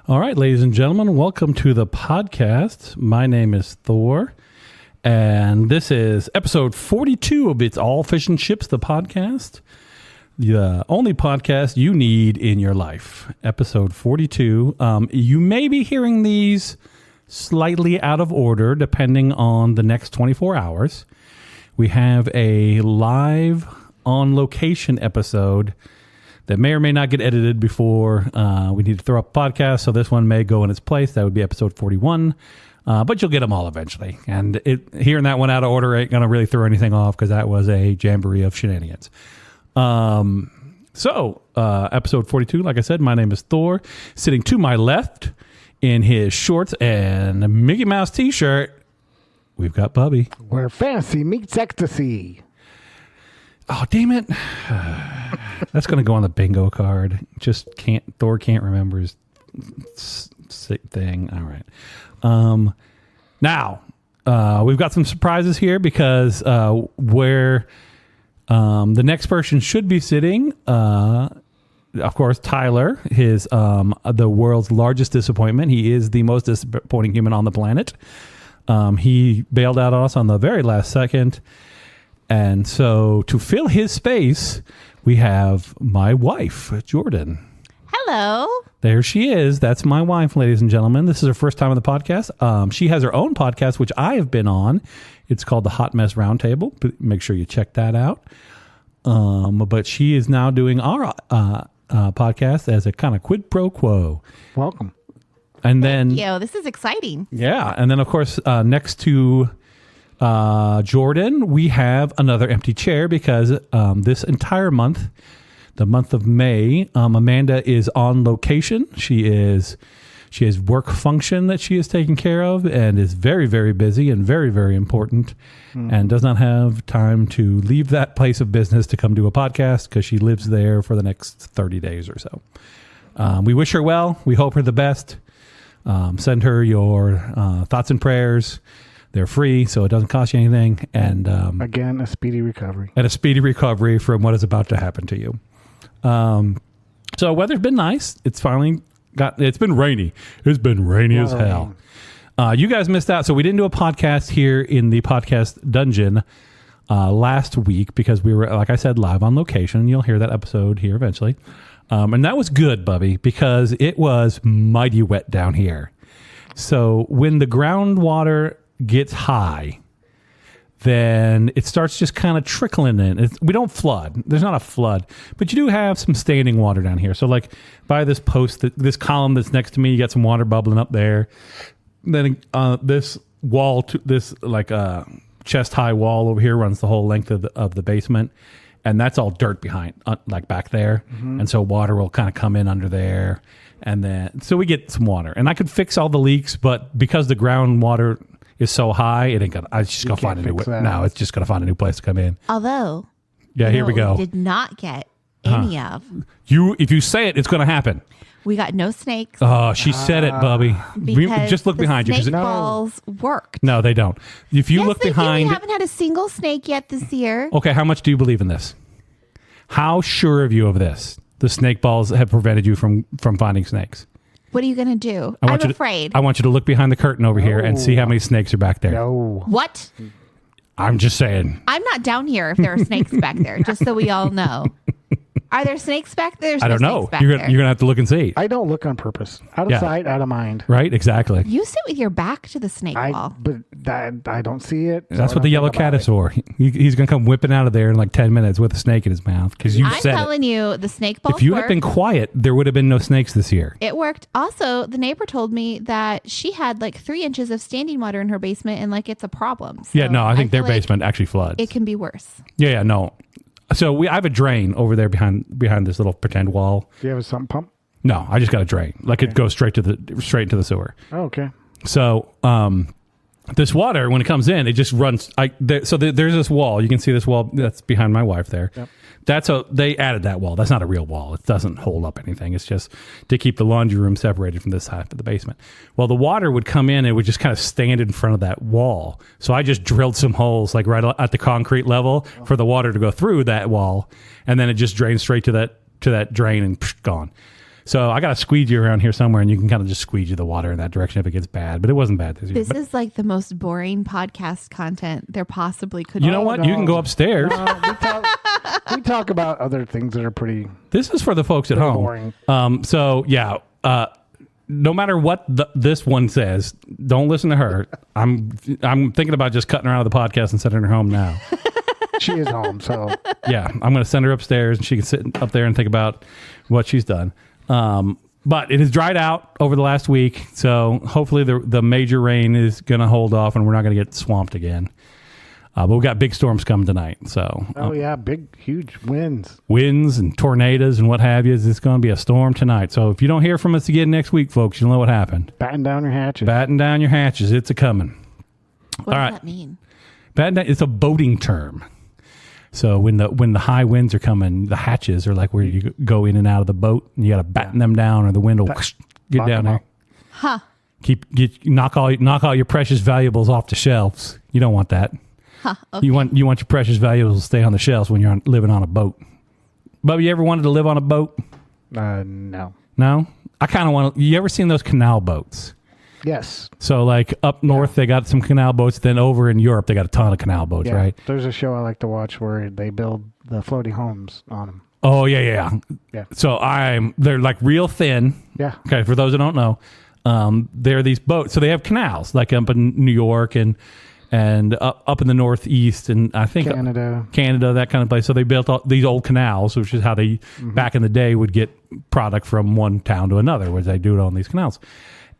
All right, ladies and gentlemen, welcome to the podcast. My name is Thor, and this is episode 42 of It's All Fish and Chips, the podcast. The only podcast you need in your life. Episode 42. You may be hearing these slightly out of order, depending on the next 24 hours. We have a live on-location episode that may or may not get edited before we need to throw up a podcast, so this one may go in its place. That would be episode 41, but you'll get them all eventually. And hearing that one out of order ain't going to really throw anything off because that was a jamboree of shenanigans. So episode 42, like I said, my name is Thor. Sitting to my left in his shorts and a Mickey Mouse t-shirt, we've got Bubby. Where fantasy meets ecstasy. Oh, damn it. That's going to go on the bingo card. Thor can't remember his thing. All right. Now, we've got some surprises here because where the next person should be sitting, of course, Tyler, the world's largest disappointment. He is the most disappointing human on the planet. He bailed out on us on the very last second. And so to fill his space, we have my wife, Jordan. Hello. There she is. That's my wife, ladies and gentlemen. This is her first time on the podcast. She has her own podcast, which I have been on. It's called the Hot Mess Roundtable. Make sure you check that out. But she is now doing our podcast as a kind of quid pro quo. Welcome. And then, this is exciting. Yeah. And then, of course, next to Jordan, we have another empty chair because this entire month, the month of May, Amanda is on location. She has work function that she is taking care of and is very, very busy and very, very important and does not have time to leave that place of business to come do a podcast because she lives there for the next 30 days or so. We wish her well. We hope her the best. Send her your thoughts and prayers. They're free, so it doesn't cost you anything. And again, a speedy recovery. And a speedy recovery from what is about to happen to you. So weather's been nice. It's been rainy. It's been rainy as hell. You guys missed out. So we didn't do a podcast here in the podcast dungeon last week because we were, like I said, live on location. You'll hear that episode here eventually. And that was good, Bubby, because it was mighty wet down here. So when the groundwater gets high, then it starts just kind of trickling in. We don't flood. There's not a flood, but you do have some standing water down here. So like by this post, this column that's next to me, you got some water bubbling up there. Then this wall, this like chest high wall over here runs the whole length of the basement. And that's all dirt behind, like back there. Mm-hmm. And so water will kind of come in under there. And then, so we get some water. And I could fix all the leaks, but because the groundwater is so high, it's just gonna find a new. No, it's just gonna find a new place to come in. Although, here we go. We did not get any of you. If you say it, it's gonna happen. We got no snakes. Oh, she said it, Bubby. Just look behind you. Snake balls worked. No, they don't. If you look behind, we haven't had a single snake yet this year. Okay, how much do you believe in this? How sure are you of this? The snake balls have prevented you from finding snakes. What are you going to do? I'm afraid. I want you to look behind the curtain over here and see how many snakes are back there. No. What? I'm just saying. I'm not down here if there are snakes back there, just so we all know. Are there snakes back there? I don't know. You're going to have to look and see. I don't look on purpose. Out of sight, out of mind. Right? Exactly. You sit with your back to the snake wall. But I don't see it. That's what the yellow cat is for. He's going to come whipping out of there in like 10 minutes with a snake in his mouth. I'm telling you, the snake balls If you had been quiet, there would have been no snakes this year. It worked. Also, the neighbor told me that she had like 3 inches of standing water in her basement and like it's a problem. So I think their basement actually floods. It can be worse. Yeah, no. So I have a drain over there behind this little pretend wall. Do you have a sump pump? No, I just got a drain. Like it goes straight into the sewer. Oh, okay. So this water, when it comes in, it just runs. There's this wall. You can see this wall that's behind my wife there. Yep. They added that wall. That's not a real wall. It doesn't hold up anything. It's just to keep the laundry room separated from this half of the basement. Well, the water would come in and it would just kind of stand in front of that wall. So I just drilled some holes like right at the concrete level for the water to go through that wall. And then it just drains straight to that drain and gone. So I got a squeegee around here somewhere, and you can kind of just squeegee the water in that direction if it gets bad. But it wasn't bad this year. This is like the most boring podcast content there possibly could be. You know what? You can go upstairs. We talk about other things that are pretty This is for the folks at home. boring. So yeah, no matter what this one says, don't listen to her. I'm thinking about just cutting her out of the podcast and sending her home now. She is home, so Yeah, I'm going to send her upstairs, and she can sit up there and think about what she's done. But it has dried out over the last week, so hopefully the major rain is going to hold off, and we're not going to get swamped again. But we've got big storms coming tonight, so big, huge winds. winds and tornadoes and what have you. It's going to be a storm tonight. So if you don't hear from us again next week, folks, you'll know what happened. Batten down your hatches. Batten down your hatches. It's a coming. What All does right. that mean? Batten down, it's a boating term. So when the high winds are coming, the hatches are like where you go in and out of the boat, and you got to batten them down, or the wind will get lock down them there. up. Huh. Knock all your precious valuables off the shelves. You don't want that. Huh. Okay. You want your precious valuables to stay on the shelves when you're living on a boat. Bubby, you ever wanted to live on a boat? No. No? I kind of want to. You ever seen those canal boats? Yes. So like up north, they got some canal boats. Then over in Europe, they got a ton of canal boats, Yeah. right? There's a show I like to watch where they build the floating homes on them. Oh, yeah. Yeah. So they're like real thin. Yeah. Okay, for those who don't know, they're these boats. So they have canals, like up in New York and up in the Northeast, and I think Canada, that kind of place. So they built all these old canals, which is how they back in the day would get product from one town to another, where they do it on these canals.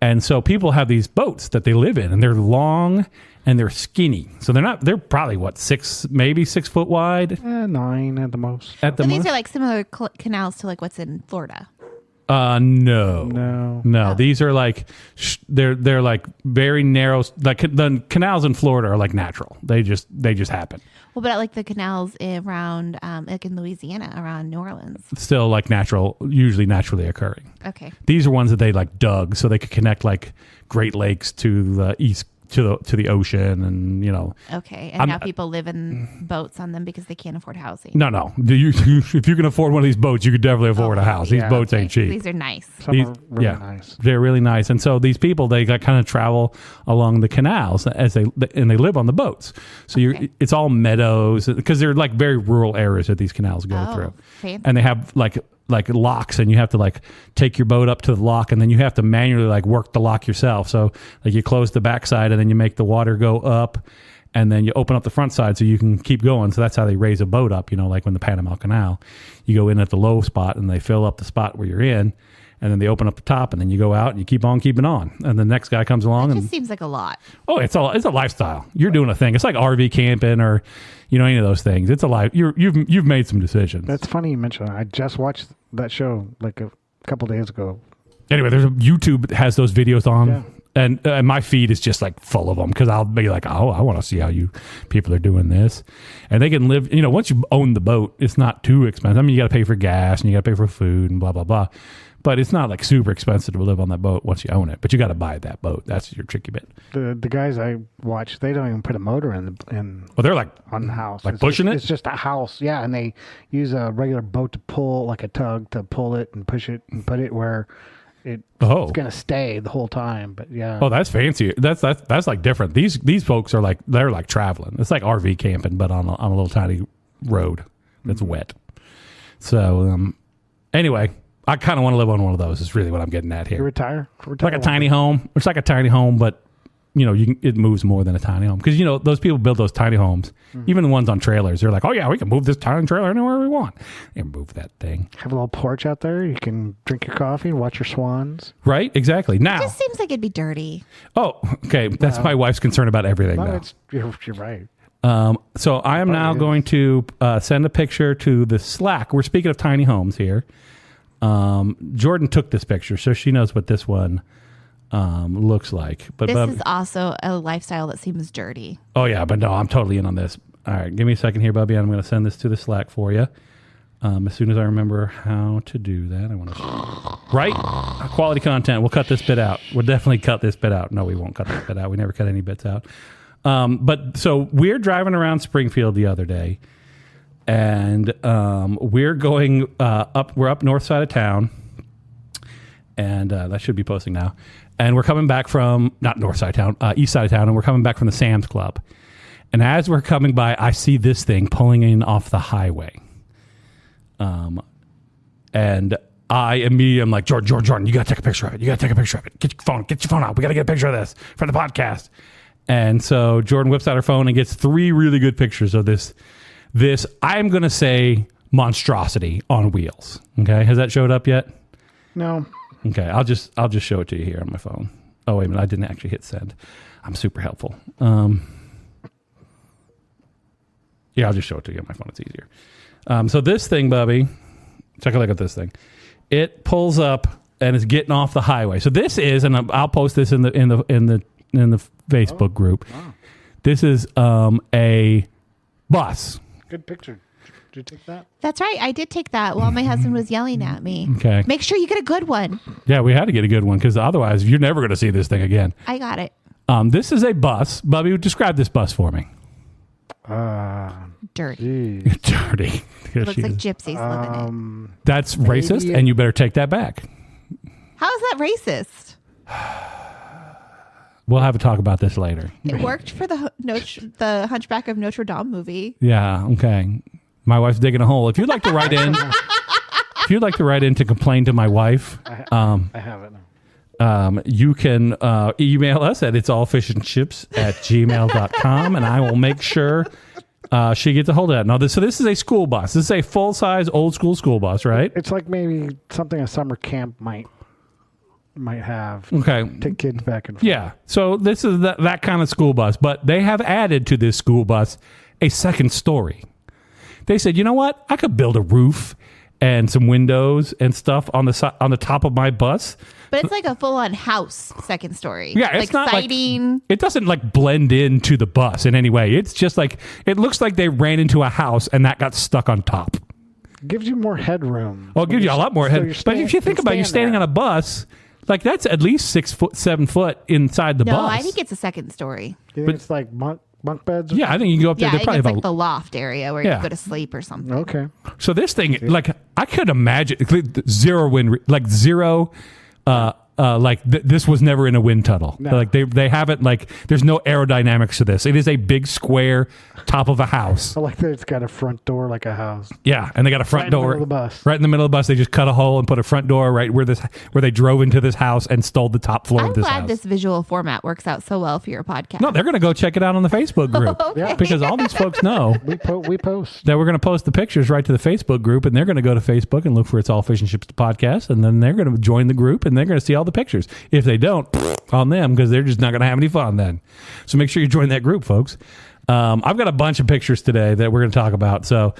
And so people have these boats that they live in, and they're long and they're skinny. So they're probably maybe 6 foot wide 9 at the most. at the So most. these are like similar canals to like what's in Florida. No. These are like they're like very narrow. Like the canals in Florida are like natural. They just happen. Well, but like the canals around, like in Louisiana, around New Orleans. Still like natural, usually naturally occurring. Okay. These are ones that they like dug so they could connect like Great Lakes to the east to the ocean, and Okay. And now people live in boats on them because they can't afford housing. No. If you can afford one of these boats, you could definitely afford a house. These boats ain't cheap. These are nice. Some are really nice. They're really nice. And so these people, they kind of travel along the canals and they live on the boats. So it's all meadows, because they're like very rural areas that these canals go through. Fancy. And they have like locks, and you have to like take your boat up to the lock, and then you have to manually like work the lock yourself. So like you close the backside, and then you make the water go up, and then you open up the front side so you can keep going. So that's how they raise a boat up, like when the Panama Canal, you go in at the low spot and they fill up the spot where you're in, and then they open up the top, and then you go out and you keep on keeping on, and the next guy comes along. It just seems like a lot. Oh, it's a lifestyle. You're doing a thing. It's like RV camping or any of those things. It's a life. You've made some decisions. That's funny you mentioned that. I just watched that show like a couple days ago. Anyway, there's YouTube has those videos on. Yeah. And my feed is just like full of them, because I'll be like, oh, I want to see how you people are doing this. And they can live, once you own the boat, it's not too expensive. I mean, you got to pay for gas and you got to pay for food and blah, blah, blah. But it's not like super expensive to live on that boat once you own it. But you got to buy that boat. That's your tricky bit. The guys I watch, they don't even put a motor in. Well, they're like on the house. Like it's pushing just, it? It's just a house, yeah. And they use a regular boat to pull, like a tug, to pull it and push it and put it where it's going to stay the whole time. But yeah. Oh, that's fancy. That's like different. These folks are like, they're like traveling. It's like RV camping, but on a little tiny road that's wet. So anyway, I kind of want to live on one of those. Is really what I'm getting at here. You retire like a tiny home. It's like a tiny home, but it moves more than a tiny home, because those people build those tiny homes. Even the ones on trailers, they're like, oh yeah, we can move this tiny trailer anywhere we want. They move that thing. Have a little porch out there. You can drink your coffee and watch your swans. Right? Exactly. Now, It just seems like it'd be dirty. oh, okay. That's my wife's concern about everything. No, Now. you're right. So I am now going to send a picture to the Slack. We're speaking of tiny homes here. Jordan took this picture, so she knows what this one looks like. But This is also a lifestyle that seems dirty. oh yeah, but no, I'm totally in on this. All right, give me a second here, Bubby. I'm going to send this to the Slack for you. As soon as I remember how to do that, I want to right quality content. We'll cut this bit out. We'll definitely cut this bit out. No, we won't cut this bit out. We never cut any bits out. But so we're driving around Springfield the other day, and we're going up. We're up north side of town, and that should be posting now. And we're coming back from, not north side of town, east side of town, and we're coming back from the Sam's Club. And as we're coming by, I see this thing pulling in off the highway. And I immediately am like, Jordan, you got to take a picture of it. Get your phone out. We got to get a picture of this for the podcast. And so Jordan whips out her phone and gets 3 really good pictures of this, I'm going to say, monstrosity on wheels. Okay. Has that showed up yet? No. Okay. I'll just show it to you here on my phone. Oh, wait a minute. I didn't actually hit send. I'm super helpful. Yeah, I'll just show it to you on my phone. It's easier. So this thing, Bubby, take a look at this thing. It pulls up and is getting off the highway. So this is, and I'll post this in the Facebook group. Wow. This is a bus. Good picture. Did you take that? That's right. I did take that while my husband was yelling at me. Okay. Make sure you get a good one. Yeah, we had to get a good one because otherwise you're never going to see this thing again. I got it. This is a bus. Bubby, describe this bus for me. Dirty. Dirty. It looks like gypsies living it. That's racist, and you better take that back. How is that racist? We'll have a talk about this later. It worked for the Hunchback of Notre Dame movie. Yeah. Okay. My wife's digging a hole. If you'd like to write in, to complain to my wife, I have it now. You can email us at itsallfishandchips@gmail.com, and I will make sure she gets a hold of that. Now, so this is a school bus. This is a full-size, old-school school bus, right? It's like maybe something a summer camp might have. Okay. Take kids back and forth. Yeah. So this is that kind of school bus, but they have added to this school bus a second story. They said, you know what? I could build a roof and some windows and stuff on the top of my bus. But it's like a full-on house second story. Yeah, it's like not siding. Like, it doesn't like blend into the bus in any way. It's just like, it looks like they ran into a house and that got stuck on top. Gives you more headroom. Well, it gives you a lot more headroom. But if you think about it, you're standing on a bus, like that's at least 6 foot, 7 foot inside the bus. No, I think it's a second story. You think it's like bunk beds? Yeah, I think you can go up there. Yeah, I think it's like the loft area where you go to sleep or something. Okay. So this thing, like I could imagine, zero wind, like zero. This was never in a wind tunnel. No. Like they haven't, like there's no aerodynamics to this. It is a big square top of a house. I like that it's got a front door like a house. Yeah, and they got a front door in the middle of the bus. Right in the middle of the bus. They just cut a hole and put a front door right where they drove into this house and stole the top floor of this house. I'm glad this visual format works out so well for your podcast. No, they're going to go check it out on the Facebook group. Okay. Because all these folks know we post that we're going to post the pictures right to the Facebook group, and they're going to go to Facebook and look for It's All Fish and Chips podcast, and then they're going to join the group and they're going to see all the pictures. If they don't, on them, because they're just not going to have any fun then. So make sure you join that group, folks. I've got a bunch of pictures today that we're going to talk about. So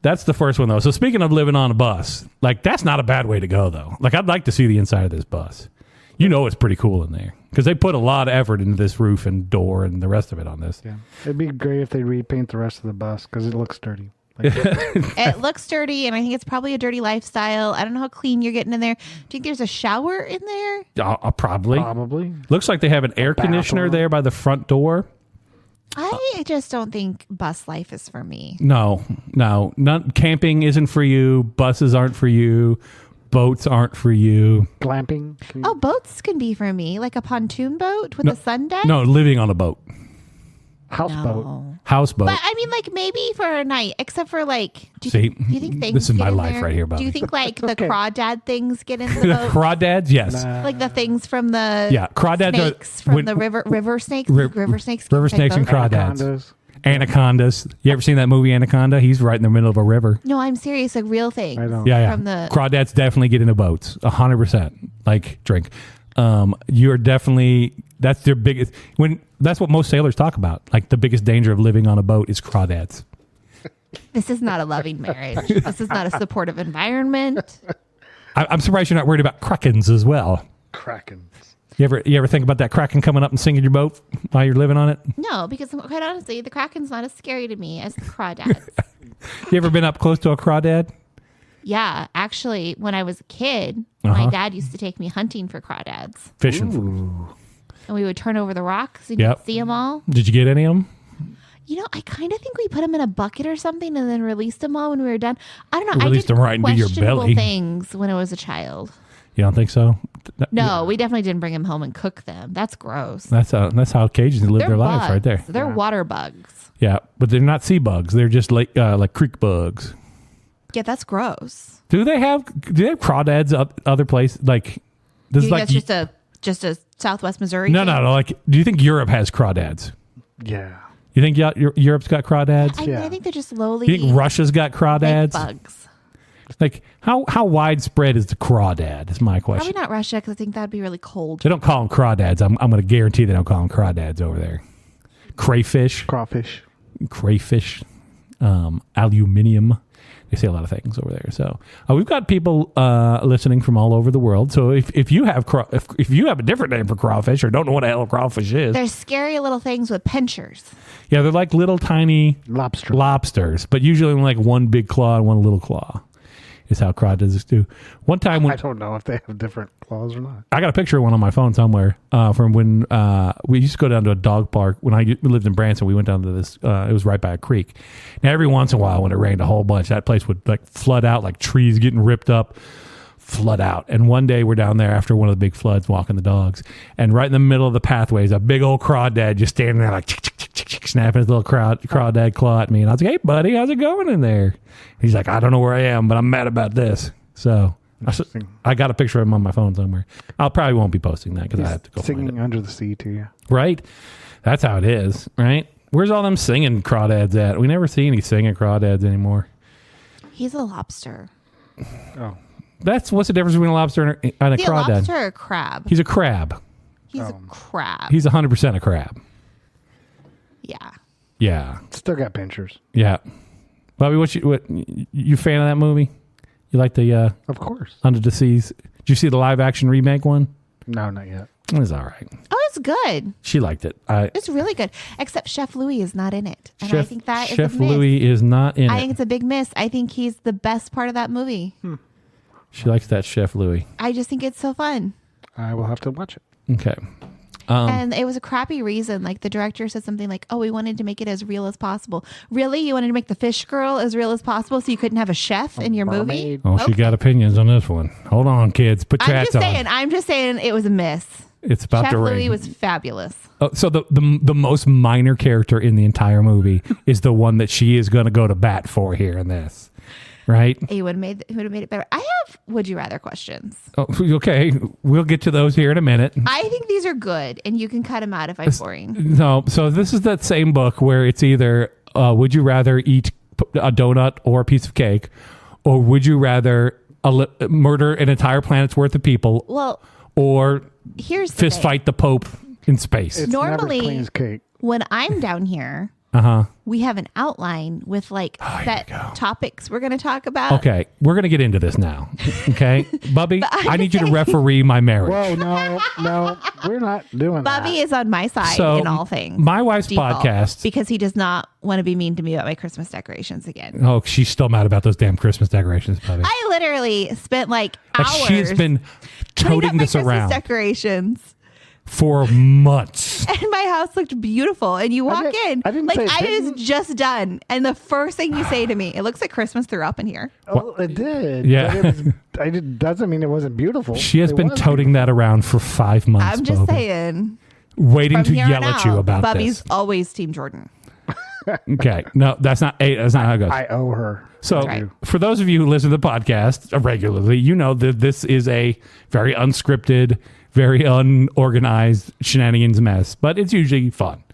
that's the first one, though. So speaking of living on a bus, like that's not a bad way to go, though. Like I'd like to see the inside of this bus. You know, it's pretty cool in there because they put a lot of effort into this roof and door and the rest of it on this. Yeah, it'd be great if they repaint the rest of the bus because it looks dirty. It looks dirty, and I think it's probably a dirty lifestyle. I don't know how clean you're getting in there. Do you think there's a shower in there? Probably. Looks like they have an air conditioner there by the front door. I just don't think bus life is for me. No. Camping isn't for you. Buses aren't for you. Boats aren't for you. Glamping? Oh, boats can be for me. Like a pontoon boat with a sun deck? No, living on a boat. Houseboat. Houseboat. But I mean, like maybe for a night, except for like, do you think things this is my get in life there? right here, Bobby. Do you think like the crawdad things get into the boat? Crawdads, yes. Like the things from the crawdads snakes from the river snakes? River snakes and crawdads. Anacondas. You ever seen that movie Anaconda? He's right in the middle of a river. No, I'm serious. Like real things. I know. Yeah. From the crawdads definitely get into boats. 100%. Like drink. You're definitely, that's their biggest, that's what most sailors talk about. Like the biggest danger of living on a boat is crawdads. This is not a loving marriage. This is not a supportive environment. I'm surprised you're not worried about krakens as well. Krakens. You ever think about that kraken coming up and sinking your boat while you're living on it? No, because quite honestly, the kraken's not as scary to me as the crawdads. You ever been up close to a crawdad? Yeah, actually, when I was a kid, my dad used to take me hunting for crawdads. Fishing. And we would turn over the rocks and you'd see them all. Did you get any of them? You know, I kind of think we put them in a bucket or something and then released them all when we were done. I don't know. Released them right into your belly. Things when I was a child. You don't think so? No, we definitely didn't bring him home and cook them. That's gross. That's how Cajuns live their lives right there. They're water bugs. Yeah, but they're not sea bugs. They're just like creek bugs. Yeah, that's gross. Do they have crawdads other places? Like, this is like just a Southwest Missouri. No. Like, do you think Europe has crawdads? Yeah. You think Europe's got crawdads? I think they're just lowly. You think Russia's got crawdads? Bugs. Like, how widespread is the crawdad? Is my question. Probably not Russia, because I think that'd be really cold. They don't call them crawdads. I'm going to guarantee they don't call them crawdads over there. Crawfish, aluminium. They say a lot of things over there. So we've got people listening from all over the world. So if you have if you have a different name for crawfish or don't know what the hell a crawfish is, they're scary little things with pinchers. Yeah, they're like little tiny lobsters, but usually like one big claw and one little claw. Is how crawdads do. One time when I don't know if they have different claws or not. I got a picture of one on my phone somewhere from when we used to go down to a dog park. When we lived in Branson, we went down to this. It was right by a creek. Now every once in a while, when it rained a whole bunch, that place would like flood out, like trees getting ripped up, flood out. And one day we're down there after one of the big floods, walking the dogs, and right in the middle of the pathway is a big old crawdad just standing there like snapping his little crawdad claw at me. And I was like, "Hey, buddy, how's it going in there?" He's like, "I don't know where I am, but I'm mad about this." So I got a picture of him on my phone somewhere. I probably won't be posting that because I have to go singing find it. Under the Sea to you. Right? That's how it is, right? Where's all them singing crawdads at? We never see any singing crawdads anymore. He's a lobster. Oh. What's the difference between a lobster and a crawdad? A lobster or a crab? He's a crab. He's a crab. He's 100% a crab. Yeah. Yeah. Still got pinchers. Yeah. Bobby, what you fan of that movie? You like the of course Under the Seas? Did you see the live action remake one? No, not yet. It was all right. Oh, it's good. She liked it. It's really good. Except Chef Louis is not in it, and I think that is Chef a miss. Louis is not in it. I think it's a big miss. I think he's the best part of that movie. She likes that Chef Louis. I just think it's so fun. I will have to watch it. Okay. And it was a crappy reason. Like the director said something like, "Oh, we wanted to make it as real as possible." Really, you wanted to make the fish girl as real as possible, so you couldn't have a chef in your movie? Oh, she got opinions on this one. Hold on, kids. Put your hats on. I'm just saying, it was a miss. It's about Chef to rain. Louis was fabulous. So the most minor character in the entire movie is the one that she is going to go to bat for here in this, right? He would have made it better. I have would you rather questions. Oh, okay, we'll get to those here in a minute. I think these are good, and you can cut them out if I'm boring. No, so this is that same book where it's either would you rather eat a donut or a piece of cake, or would you rather murder an entire planet's worth of people? Well, or here's the fist thing. fight the Pope in space. It's Normally, never clean as cake. When I'm down here, we have an outline with like set topics we're going to talk about. Okay, we're going to get into this now. Okay, Bubby, I need you to referee my marriage. Whoa, no, we're not doing that. Bubby is on my side in all things. My wife's podcast, because he does not want to be mean to me about my Christmas decorations again. Oh, she's still mad about those damn Christmas decorations, Bubby. I literally spent like hours. She's been toting this around Christmas decorations for months. And my house looked beautiful. And you walk in, I didn't like say it I didn't. was just done. And the first thing you say to me, it looks like Christmas threw up in here. Oh, it did. Yeah. But doesn't mean it wasn't beautiful. She has It been was toting that around for 5 months. I'm just Bubby. saying. Waiting From to here yell on at you out, about Bubby's this. always Team Jordan. Okay. No, that's not how it goes. I owe her. So, right. for those of you who listen to the podcast regularly, you know that this is a very unscripted, very unorganized shenanigans mess, but it's usually fun.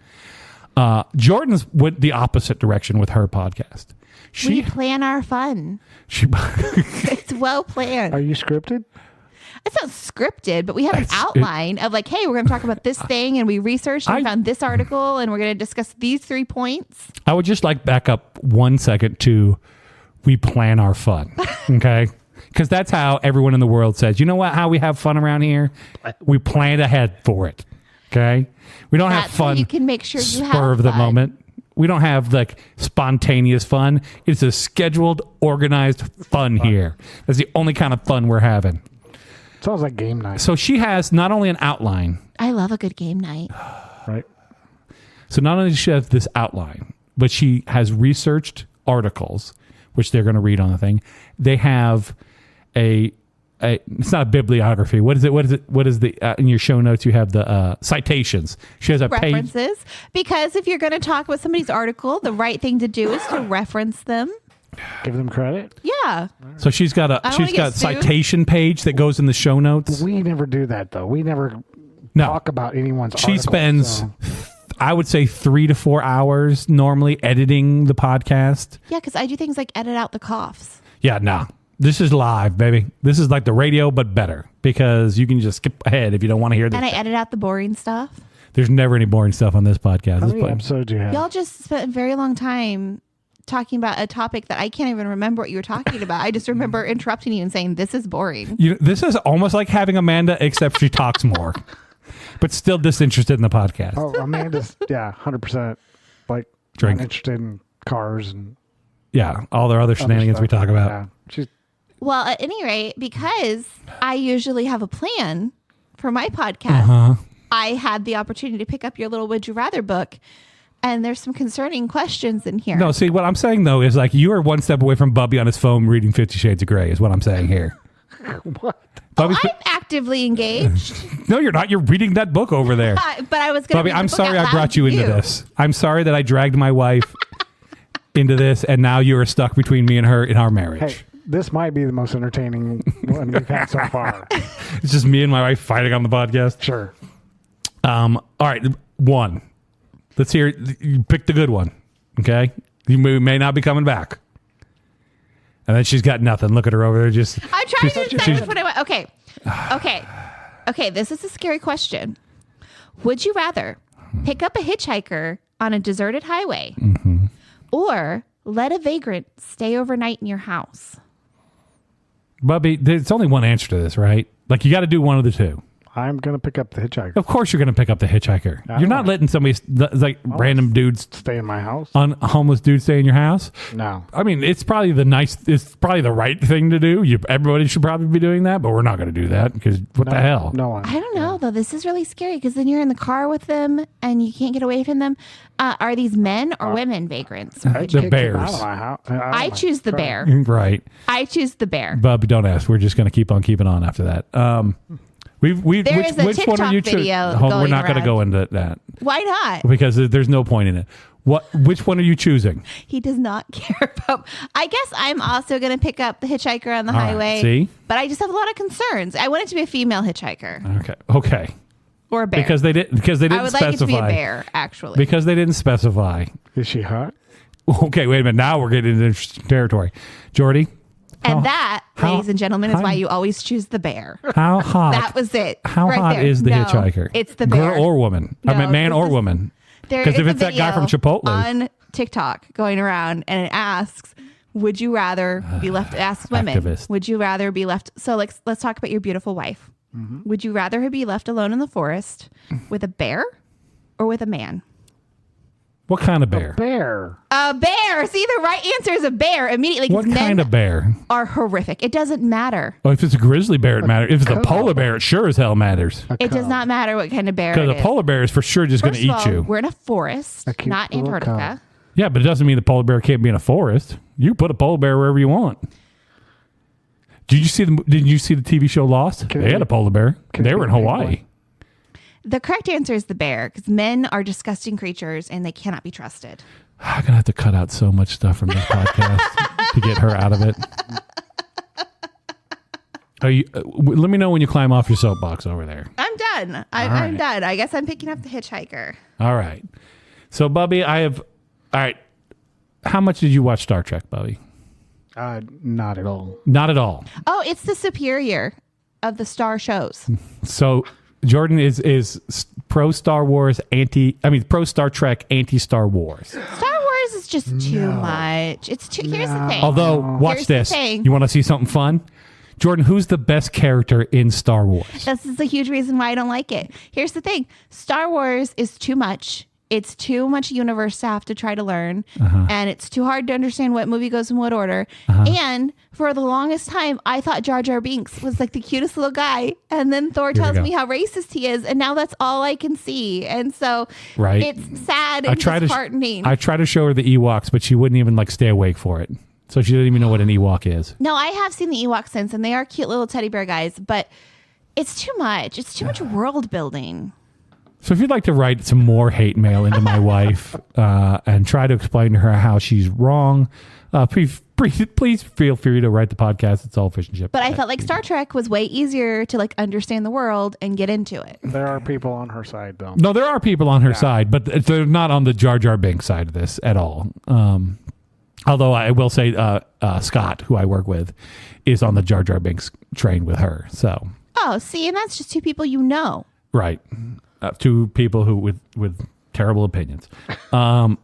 Jordan's went the opposite direction with her podcast. We plan our fun. It's well planned. Are you scripted? It's not scripted, but we have an outline of like, hey, we're going to talk about this thing, and we researched and found this article, and we're going to discuss these 3 points. I would just like back up 1 second to we plan our fun, okay? Because that's how everyone in the world says, you know what, how we have fun around here? We planned ahead for it, okay? We don't have fun. So you can make sure you have spur of the fun. moment. We don't have like spontaneous fun. It's a scheduled, organized fun here. That's the only kind of fun we're having. Sounds like game night. So she has not only an outline. I love a good game night. Right. So not only does she have this outline, but she has researched articles, which they're going to read on the thing. They have a it's not a bibliography. What is it? What is the in your show notes? You have the citations. She has a references. page. Because if you're going to talk about somebody's article, the right thing to do is to reference them. Give them credit. Yeah. So she's got a citation page that goes in the show notes. We never do that though. We never talk about anyone's article. She spends, I would say, 3 to 4 hours normally editing the podcast. Yeah, because I do things like edit out the coughs. Yeah, no. This is live, baby. This is like the radio, but better because you can just skip ahead if you don't want to hear this. And I edit out the boring stuff. There's never any boring stuff on this podcast. How many episodes do you have? Y'all just spent a very long time talking about a topic that I can't even remember what you were talking about. I just remember interrupting you and saying, this is boring. This is almost like having Amanda, except she talks more, but still disinterested in the podcast. Oh, Amanda's, 100% like Drink. not interested in cars and all their other shenanigans we talk about. Yeah. She's Well, at any rate, because I usually have a plan for my podcast, I had the opportunity to pick up your little Would You Rather book, and there's some concerning questions in here. No, see, what I'm saying, though, is like you are one step away from Bubby on his phone reading 50 Shades of Grey is what I'm saying here. what? I'm actively engaged. No, you're not. You're reading that book over there. But I was going to Bubby, I'm sorry I brought you into this. I'm sorry that I dragged my wife into this, and now you are stuck between me and her in our marriage. Hey, this might be the most entertaining one we've had so far. It's just me and my wife fighting on the podcast. Sure. All right, one. Let's hear. You pick the good one. Okay, you may not be coming back. And then she's got nothing. Look at her over there. Just I'm trying to decide which one I want. Okay. This is a scary question. Would you rather pick up a hitchhiker on a deserted highway, or let a vagrant stay overnight in your house? Bubby, there's only one answer to this, right? Like, you got to do one of the two. I'm going to pick up the hitchhiker. Of course you're going to pick up the hitchhiker. You're not letting somebody, like, random dudes stay in my house. Homeless dudes stay in your house? No. I mean, it's probably the right thing to do. Everybody should probably be doing that, but we're not going to do that because what the hell? No one. I don't know, though. This is really scary because then you're in the car with them and you can't get away from them. Are these men or women vagrants? The bears. I choose the bear. Right. I choose the bear. Bub, don't ask. We're just going to keep on keeping on after that. There is a TikTok video going We're not going to around. go into that. Why not? Because there's no point in it. Which one are you choosing? He does not care about. I guess I'm also going to pick up the hitchhiker on the All right, highway. see? But I just have a lot of concerns. I want it to be a female hitchhiker Okay. or a bear. Because they didn't I would specify. like it to be a bear, actually. Because they didn't specify. Is she hot? Okay, wait a minute. Now we're getting into interesting territory. Jordy? And that, ladies and gentlemen, is why you always choose the bear. How hot? That was it. How right hot there. is the No, hitchhiker? It's the bear. Girl or woman? No, I mean, man or woman? Because if it's that guy from Chipotle. On TikTok going around and it asks, would you rather be left, asks women, Activist. would you rather be left, so let's talk about your beautiful wife. Would you rather her be left alone in the forest with a bear or with a man? What kind of bear? Bear. A bear. See, the right answer is a bear immediately. What kind of bear? Are horrific. It doesn't matter. Well, if it's a grizzly bear, it matters. If it's a polar bear, it sure as hell matters. It does not matter what kind of bear it Because is. a polar bear is for sure just going to First of eat all, you. We're in a forest, cute not little Antarctica. cub. Yeah, but it doesn't mean the polar bear can't be in a forest. You put a polar bear wherever you want. Did you see the TV show Lost? They had a polar bear. They were in Hawaii. The correct answer is the bear, because men are disgusting creatures and they cannot be trusted. I'm gonna have to cut out so much stuff from this podcast to get her out of it. Are you? Let me know when you climb off your soapbox over there. I'm done. I'm done. I guess I'm picking up the hitchhiker. All right. So, Bubby, I have. All right. How much did you watch Star Trek, Bubby? Not at all. Not at all. Oh, it's the superior of the star shows. So Jordan is pro Star Wars, pro Star Trek, anti Star Wars. Star Wars is just too much. It's too. Here's the thing. Although, watch Here's the this. thing. You want to see something fun? Jordan, who's the best character in Star Wars? This is a huge reason why I don't like it. Here's the thing. Star Wars is too much. It's too much universe to have to try to learn. And it's too hard to understand what movie goes in what order. And for the longest time, I thought Jar Jar Binks was like the cutest little guy. And then Thor tells me how racist he is. And now that's all I can see. And so it's sad and disheartening. I try to show her the Ewoks, but she wouldn't even stay awake for it. So she doesn't even know what an Ewok is. No, I have seen the Ewoks since, and they are cute little teddy bear guys, but it's too much. It's too much world building. So if you'd like to write some more hate mail into my wife and try to explain to her how she's wrong, please feel free to write the podcast. It's all fish and chips. But I felt like Star Trek was way easier to like understand the world and get into it. There are people on her side, though. No, there are people on her side, but they're not on the Jar Jar Binks side of this at all. Although I will say Scott, who I work with, is on the Jar Jar Binks train with her. So. Oh, see, and that's just two people you know. Right. Two people who with terrible opinions. All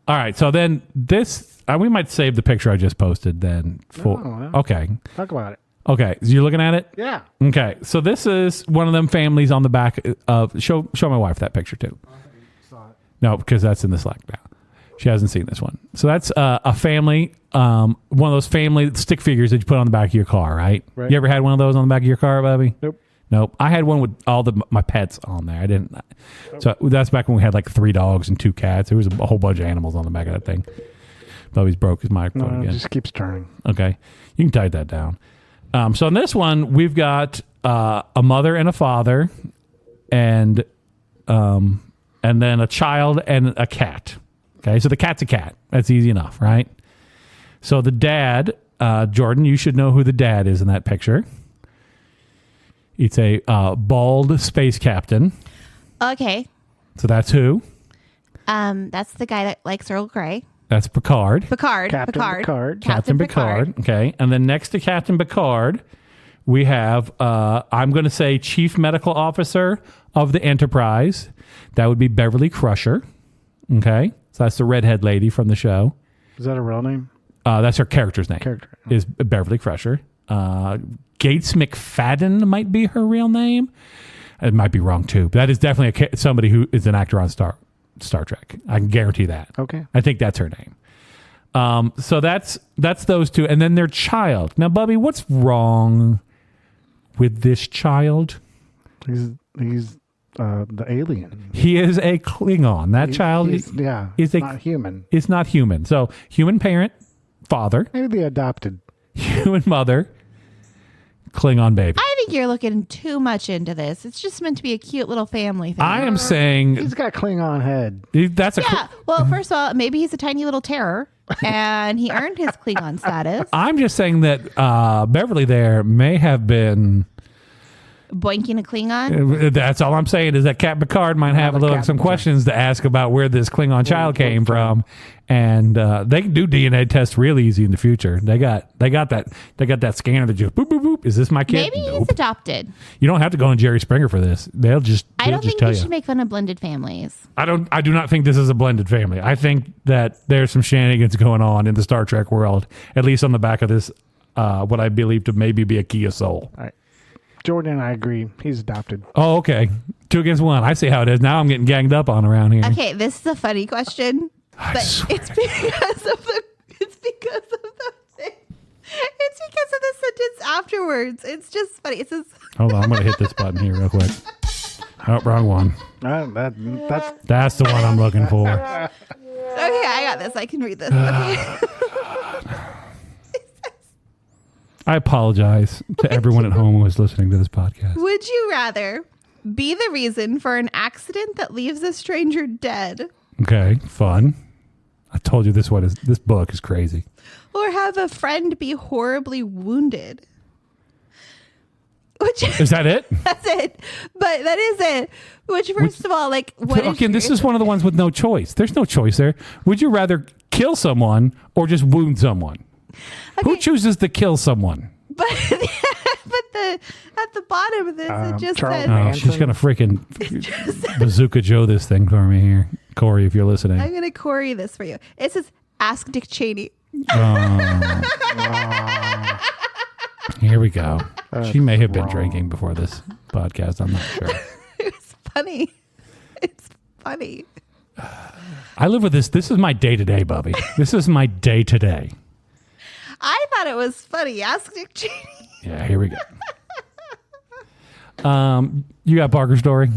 right. So then this, we might save the picture I just posted then. Okay. Talk about it. Okay. So you're looking at it? Yeah. Okay. So this is one of them families on the back of, show my wife that picture too. No, because that's in the Slack now. She hasn't seen this one. So that's a family, one of those family stick figures that you put on the back of your car, right? You ever had one of those on the back of your car, Bubby? Nope. I had one with all my pets on there. I didn't. So that's back when we had like 3 dogs and 2 cats. There was a whole bunch of animals on the back of that thing. Bubby's broke his microphone again. It just keeps turning. Okay. You can type that down. So in this one, we've got a mother and a father and then a child and a cat. Okay, so the cat's a cat. That's easy enough, right? So the dad, Jordan, you should know who the dad is in that picture. It's a bald space captain. Okay. So that's who? That's the guy that likes Earl Grey. That's Picard. Captain Picard. Captain Picard. Okay, and then next to Captain Picard, we have, I'm going to say Chief Medical Officer of the Enterprise. That would be Beverly Crusher. Okay. So that's the redhead lady from the show. Is that a real name? That's her character's name. Is Beverly Crusher. Gates McFadden might be her real name. It might be wrong too. But that is definitely somebody who is an actor on Star Trek. I can guarantee that. Okay. I think that's her name. So that's those two, and then their child. Now, Bubby, what's wrong with this child? He's the alien. He is a Klingon. That child is not human. Is not human. So human parent, father. Maybe adopted. Human mother, Klingon baby. I think you're looking too much into this. It's just meant to be a cute little family thing. I am saying he's got Klingon head. Well, first of all, maybe he's a tiny little terror, and he earned his Klingon status. I'm just saying that Beverly there may have been boinking a Klingon. That's all I'm saying is that Captain Picard might have some questions to ask about where this Klingon child came from, and they can do DNA tests real easy in the future. They got that scanner that just boop boop boop. Is this my kid? Maybe he's adopted. You don't have to go on Jerry Springer for this. I don't think we should make fun of blended families. I do not think this is a blended family. I think that there's some shenanigans going on in the Star Trek world, at least on the back of this, what I believe to maybe be a Kia Soul. All right. Jordan and I agree. He's adopted. Oh, okay. 2 against 1. I see how it is. Now I'm getting ganged up on around here. Okay, this is a funny question, but it's because of the sentence afterwards. It's just funny. It says, hold on, I'm going to hit this button here real quick. Oh, wrong one. That's the one I'm looking for. Okay, I got this. I can read this. Okay. I apologize to everyone at home who is listening to this podcast. Would you rather be the reason for an accident that leaves a stranger dead? Okay, fun. I told you this book is crazy. Or have a friend be horribly wounded? Is that it? That's it. But that is it. Which, first of all, like, what okay, this is one of the ones with no choice. There's no choice there. Would you rather kill someone or just wound someone? Okay. Who chooses to kill someone? But at the bottom of this, it just says... Oh, she's going to freaking Bazooka Joe this thing for me here. Corey, if you're listening. I'm going to Corey this for you. It says, ask Dick Cheney. Here we go. She may have been drinking before this podcast. I'm not sure. It's funny. It's funny. I live with this. This is my day-to-day, Bubby. This is my day-to-day. I thought it was funny. Ask Dick Cheney. Yeah, here we go. You got Parker's story?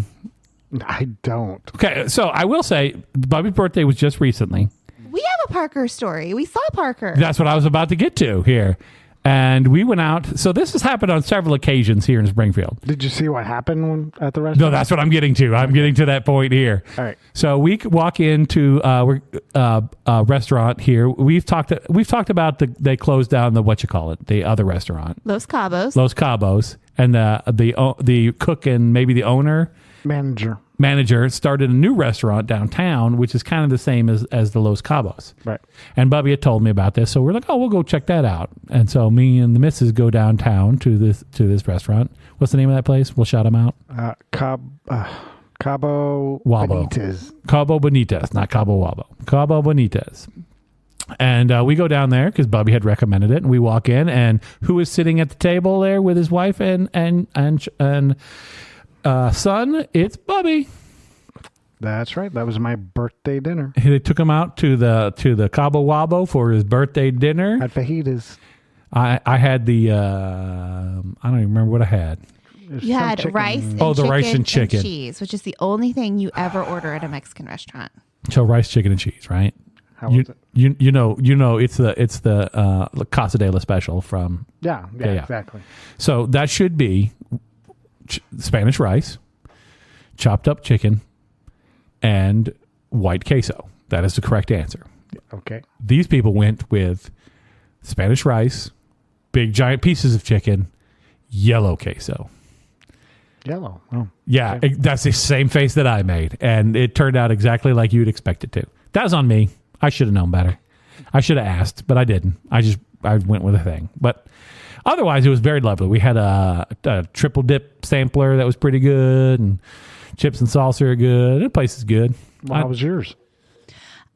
I don't. Okay, so I will say Bubby's birthday was just recently. We have a Parker story. We saw Parker. That's what I was about to get to here. And we went out. So this has happened on several occasions here in Springfield. Did you see what happened at the restaurant? No, that's what I'm getting to. I'm getting to that point here. All right. So we walk into a restaurant here. We've talked about they closed down the other restaurant, Los Cabos, and the cook and maybe the owner manager started a new restaurant downtown, which is kind of the same as the Los Cabos. Right. And Bubby had told me about this, so we're like, oh, we'll go check that out. And so me and the missus go downtown to this restaurant. What's the name of that place? We'll shout them out. Cabo Wabo. Benitez. Cabo Benitez, not Cabo Wabo. Cabo Benitez. And we go down there because Bubby had recommended it, and we walk in, and who is sitting at the table there with his wife and son? It's Bubby. That's right. That was my birthday dinner. They took him out to the Cabo Wabo for his birthday dinner. At fajitas. I had the I don't even remember what I had. You had chicken. rice and the rice and chicken. cheese, which is the only thing you ever order at a Mexican restaurant. So rice, chicken, and cheese, right? How was it? You know it's the Casa de la Special from Yeah, exactly. So that should be Spanish rice, chopped up chicken, and white queso. That is the correct answer. Okay. These people went with Spanish rice, big giant pieces of chicken, yellow queso. Yellow. Oh. Yeah, okay. That's the same face that I made, and it turned out exactly like you'd expect it to. That was on me. I should have known better. I should have asked, but I didn't. I went with a thing. But otherwise, it was very lovely. We had a triple dip sampler that was pretty good, and chips and salsa are good. The place is good. Well, how was yours?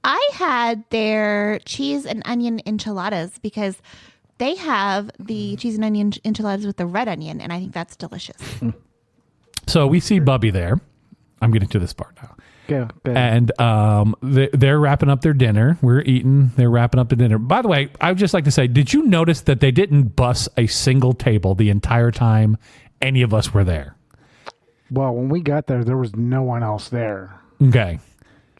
I had their cheese and onion enchiladas because they have the cheese and onion enchiladas with the red onion, and I think that's delicious. So we see Bubby there. I'm getting to this part now. Yeah. And they're wrapping up their dinner. We're eating. They're wrapping up the dinner. By the way, I would just like to say, did you notice that they didn't bus a single table the entire time any of us were there? Well, when we got there was no one else there. Okay.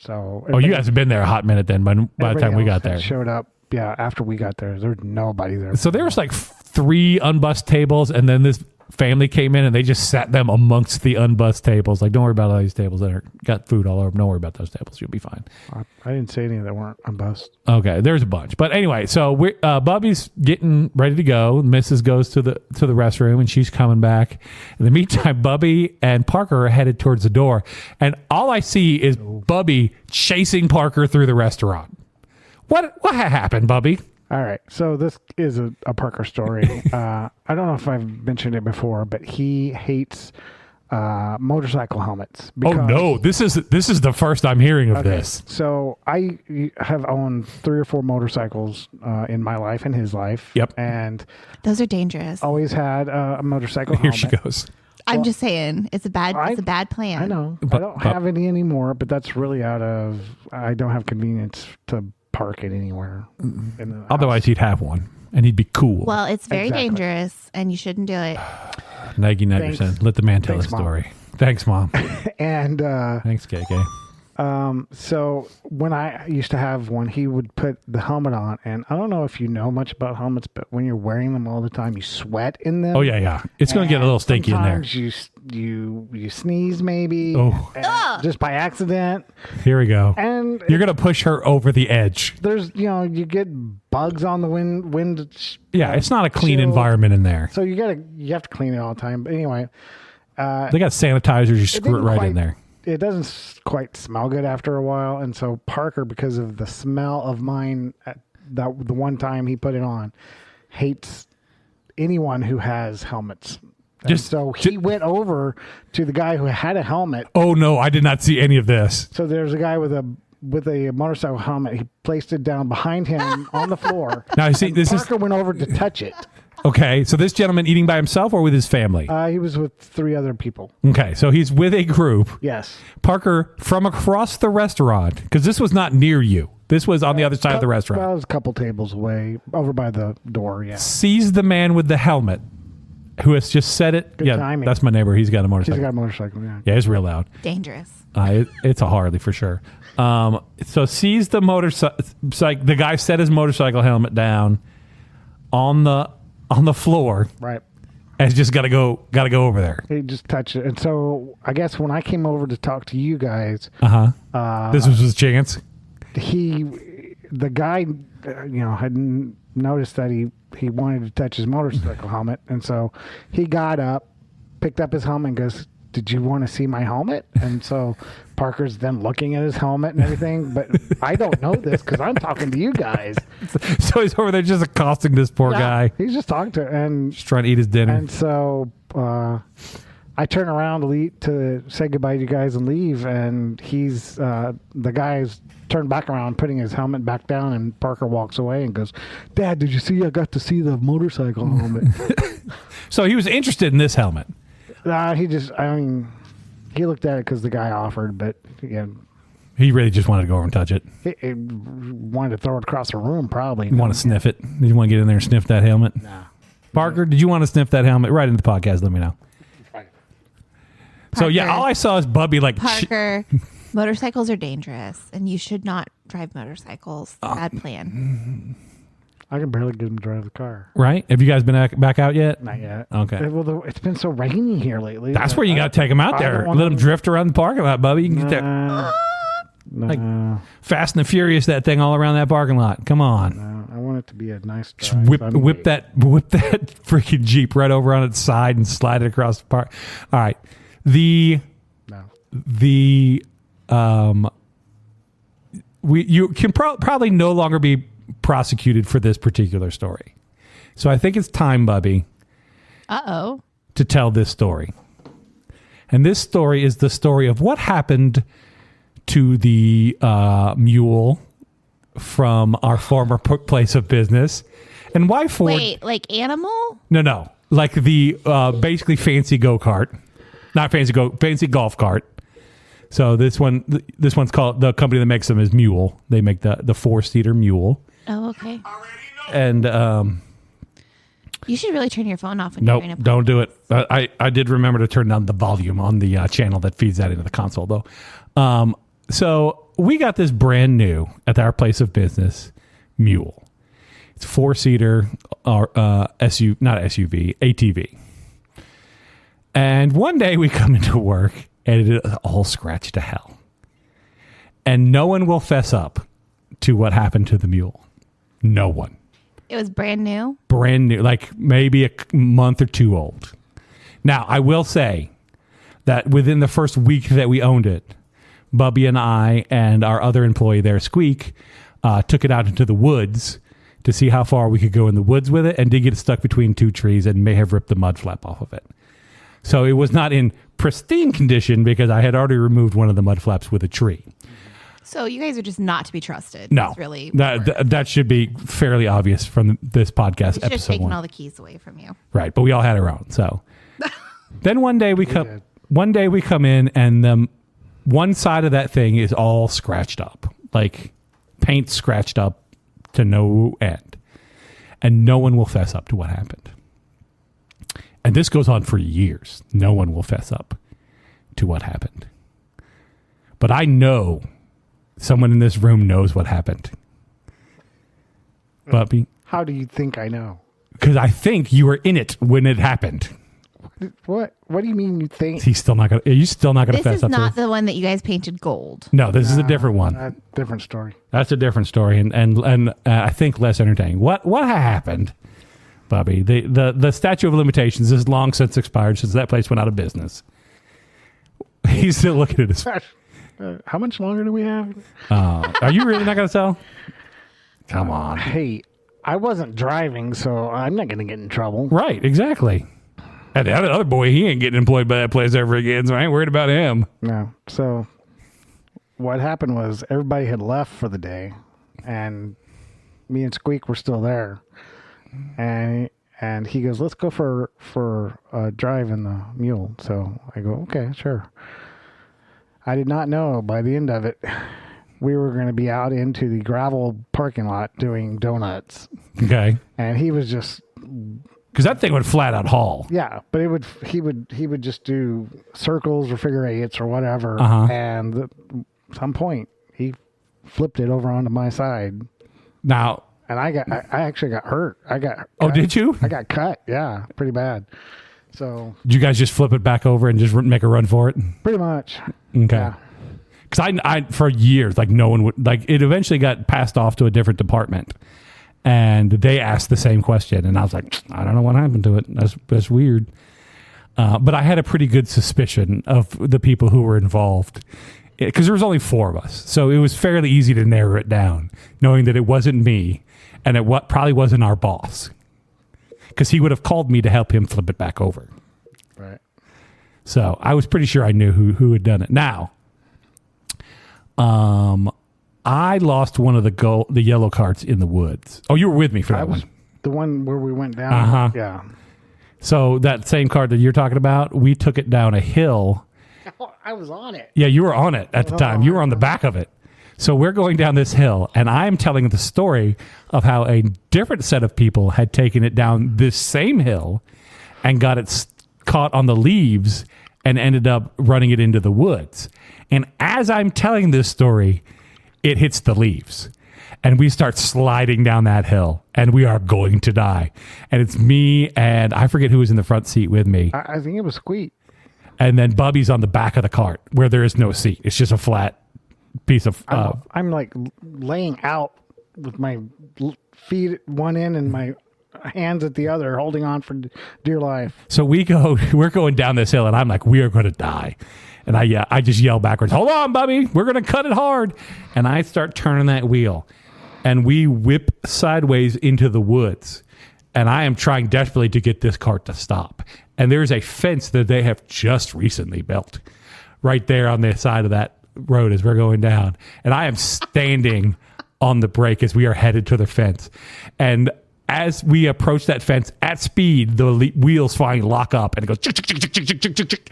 So. Oh, you guys have been there a hot minute then by the time we got there. Showed up. Yeah, after we got there was nobody there. So there was like 3 unbussed tables, and then this family came in and they just sat them amongst the unbussed tables. Like, don't worry about all these tables that got food all over them. Don't worry about those tables. You'll be fine. I didn't say any that weren't unbussed. Okay, there's a bunch. But anyway, so Bubby's getting ready to go. Mrs. goes to the restroom, and she's coming back. In the meantime, Bubby and Parker are headed towards the door, and all I see is Bubby chasing Parker through the restaurant. What happened, Bubby? All right. So this is a Parker story. I don't know if I've mentioned it before, but he hates motorcycle helmets. Oh no! This is the first I'm hearing of this. So I have owned 3 or 4 motorcycles in my life and his life. Yep. And those are dangerous. Always had a motorcycle Here helmet. she goes. I'm just saying, it's a bad plan. I know. I don't have any anymore, but that's really I don't have convenience to park it anywhere. Otherwise, he'd have one, and he'd be cool. Well, it's very dangerous, and you shouldn't do it. Nagy Nederson. Let the man tell his story. Thanks, Mom. And thanks, KK. So when I used to have one, he would put the helmet on, and I don't know if you know much about helmets, but when you're wearing them all the time, you sweat in them. Oh yeah. It's going to get a little stinky in there. Sometimes you sneeze maybe, just by accident. Here we go. And you're going to push her over the edge. There's you get bugs on the wind. Yeah, it's not a clean environment in there. So you have to clean it all the time. But anyway, they got sanitizers. You squirt right in there. It doesn't quite smell good after a while, and so Parker, because of the smell of mine, the one time he put it on, hates anyone who has helmets. So he went over to the guy who had a helmet. Oh no, I did not see any of this. So there's a guy with a motorcycle helmet. He placed it down behind him on the floor. Now see, Parker went over to touch it. Okay, so this gentleman eating by himself or with his family? He was with 3 other people. Okay, so he's with a group. Yes. Parker, from across the restaurant, because this was not near you. This was on the other side of the restaurant. Well, it was a couple tables away, over by the door, yeah. Sees the man with the helmet who has just said it. Good timing. That's my neighbor. He's got a motorcycle. He's got a motorcycle, yeah. Yeah, it's real loud. Dangerous. It's a Harley for sure. So sees the motorcycle. The guy set his motorcycle helmet down on the floor. Right. And just got to go over there. He just touched it. And so I guess when I came over to talk to you guys, this was his chance. The guy, hadn't noticed that he wanted to touch his motorcycle helmet. And so he got up, picked up his helmet and goes, "Did you want to see my helmet?" And so Parker's then looking at his helmet and everything, but I don't know this because I'm talking to you guys. So he's over there just accosting this poor guy. He's just talking to and just trying to eat his dinner. And so I turn around to say goodbye to you guys and leave, and he's the guy's turned back around, putting his helmet back down, and Parker walks away and goes, "Dad, did you see? I got to see the motorcycle helmet." So he was interested in this helmet. He looked at it because the guy offered, but he really just wanted to go over and touch it. He wanted to throw it across the room, probably. You want to sniff it? Did you want to get in there and sniff that helmet? Nah. Parker, did you want to sniff that helmet? Right into the podcast, let me know. Right. So, all I saw is Bubby Parker, motorcycles are dangerous, and you should not drive motorcycles. Bad plan. I can barely get him to drive the car. Right? Have you guys been back out yet? Not yet. Okay. Well, it's been so rainy here lately. That's where you got to take them out there. Let them drift around the parking lot, Bubby. You can get that. Like Fast and the Furious, that thing all around that parking lot. Come on. I want it to be a nice drive. Just whip that freaking Jeep right over on its side and slide it across the park. All right. You can probably no longer be prosecuted for this particular story. So I think it's time, Bubby, to tell this story. And this story is the story of what happened to the mule from our former place of business and why Ford... Wait, like animal? No. Like the basically fancy go-kart. Not fancy golf cart. So this one's called, the company that makes them is Mule. They make the four-seater Mule. Oh, okay. And you should really turn your phone off when nope, you're in a don't do it. I did remember to turn down the volume on the channel that feeds that into the console, though. So we got this brand new at our place of business Mule. It's four-seater, not SUV, ATV. And one day we come into work and it is all scratched to hell. And no one will fess up to what happened to the mule. No one. It was brand new? Brand new, like maybe a month or two old. Now, I will say that within the first week that we owned it, Bubby and I and our other employee there, Squeak, took it out into the woods to see how far we could go in the woods with it, and did get stuck between two trees and may have ripped the mud flap off of it. So it was not in pristine condition because I had already removed one of the mud flaps with a tree. So you guys are just not to be trusted. No, That's really that should be fairly obvious from this podcast should have episode taken 1. all the keys away from you. Right, but we all had our own. So then one day we come in and one side of that thing is all scratched up, like paint scratched up to no end, and no one will fess up to what happened. And this goes on for years. No one will fess up to what happened. But I know someone in this room knows what happened. Bubby? How do you think I know? Because I think you were in it when it happened. What do you mean you think? Are you still not going to fess up to this? This is not the one that you guys painted gold. No, this is a different one. Different story. That's a different story, and I think less entertaining. What happened, Bubby? The statute of limitations is long since expired since that place went out of business. He's still looking at his... How much longer do we have? Are you really not going to sell? Come on. Hey, I wasn't driving, so I'm not going to get in trouble. Right, exactly. And the other boy, he ain't getting employed by that place ever again, so I ain't worried about him. No. So what happened was everybody had left for the day, and me and Squeak were still there. And he goes, "Let's go for a drive in the mule." So I go, "Okay, sure." I did not know by the end of it, we were going to be out into the gravel parking lot doing donuts. Okay. And he was just Because that thing would flat out haul. Yeah, but he would just do circles or figure eights or whatever, and at some point he flipped it over onto my side. Now, and I actually got hurt. Oh, did you? I got cut. Yeah, pretty bad. So did you guys just flip it back over and just make a run for it? pretty much. Okay. Yeah. Because I for years, like no one would, like it eventually got passed off to a different department. And they asked the same question. And I was like, I don't know what happened to it. That's weird. But I had a pretty good suspicion of the people who were involved. Because there was only 4 of us. So it was fairly easy to narrow it down, knowing that it wasn't me. And it probably wasn't our boss. Because he would have called me to help him flip it back over. Right. So I was pretty sure I knew who had done it. Now, I lost one of the yellow carts in the woods. Oh, you were with me for that one. The one where we went down. Yeah. So that same cart that you're talking about, we took it down a hill. I was on it. Yeah, you were on it at the time. You were on the back of it. So we're going down this hill, and I'm telling the story of how a different set of people had taken it down this same hill and got it caught on the leaves and ended up running it into the woods. And as I'm telling this story, it hits the leaves. And we start sliding down that hill. And we are going to die. And it's me and I forget who was in the front seat with me. I think it was Squeak. And then Bubby's on the back of the cart where there is no seat. It's just a flat piece of... I'm like laying out with my feet at one end and my hands at the other, holding on for dear life. So we're going down this hill, and I'm like, we are going to die. And I just yell backwards, hold on, Bubby, we're going to cut it hard. And I start turning that wheel, and we whip sideways into the woods. And I am trying desperately to get this cart to stop. And there's a fence that they have just recently built right there on the side of that road as we're going down. And I am standing on the brake as we are headed to the fence. And as we approach that fence at speed, the wheels finally lock up, and it goes, chick, chick, chick, chick, chick, chick, chick, chick.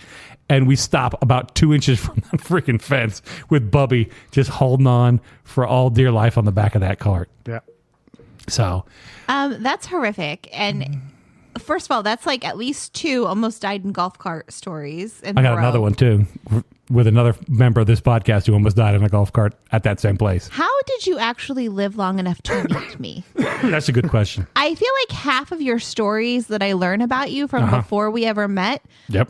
And we stop about 2 inches from the freaking fence with Bubby just holding on for all dear life on the back of that cart. Yeah. So. That's horrific. And first of all, that's like at least 2 almost died in golf cart stories. I got another one too, with another member of this podcast who almost died in a golf cart at that same place. How did you actually live long enough to meet me? That's a good question. I feel like half of your stories that I learn about you from before we ever met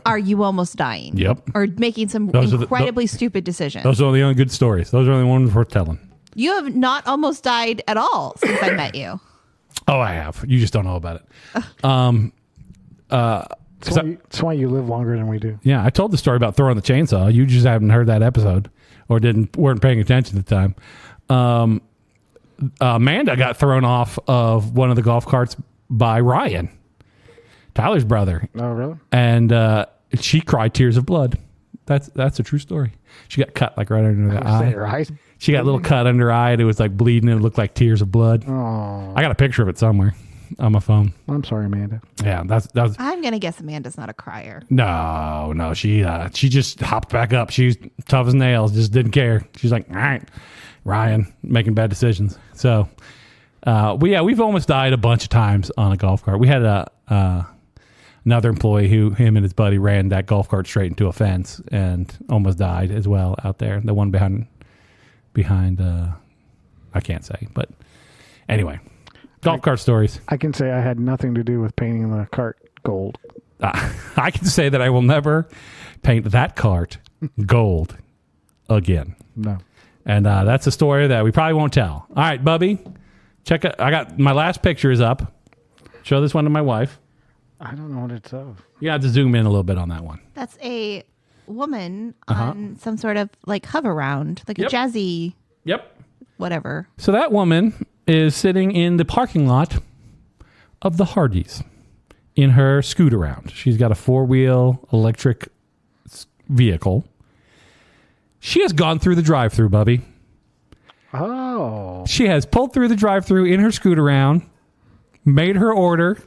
are you almost dying. Yep. Or making some incredibly stupid decisions. Those are the only good stories. Those are the only ones worth telling. You have not almost died at all since I met you. Oh, I have. You just don't know about it. That's why you live longer than we do. Yeah, I told the story about throwing the chainsaw. You just haven't heard that episode or weren't paying attention at the time. Amanda got thrown off of one of the golf carts by Ryan, Tyler's brother. Oh, really? And she cried tears of blood. That's a true story. She got cut like right under the eye. Right? She got a little cut under her eye, and it was like bleeding, and it looked like tears of blood. Oh. I got a picture of it somewhere on my phone. I'm sorry, Amanda. Yeah, that's. I'm gonna guess Amanda's not a crier. No, she just hopped back up. She's tough as nails, just didn't care. She's like, all right, Ryan making bad decisions. So, we've almost died a bunch of times on a golf cart. We had another employee him and his buddy ran that golf cart straight into a fence and almost died as well out there. The one behind I can't say, but anyway, golf cart stories. I can say I had nothing to do with painting the cart gold. I can say that I will never paint that cart gold again. No. And that's a story that we probably won't tell. All right, Bubby, check it. I got my last picture is up. Show this one to my wife. I don't know what it's of. You have to zoom in a little bit on that one. That's a woman on some sort of like hover round, like a jazzy. Yep. Whatever. So that woman is sitting in the parking lot of the Hardys in her scooter round. She's got a 4-wheel electric vehicle. She has gone through the drive-thru, Bubby. Oh. She has pulled through the drive-thru in her scooter round, made her order,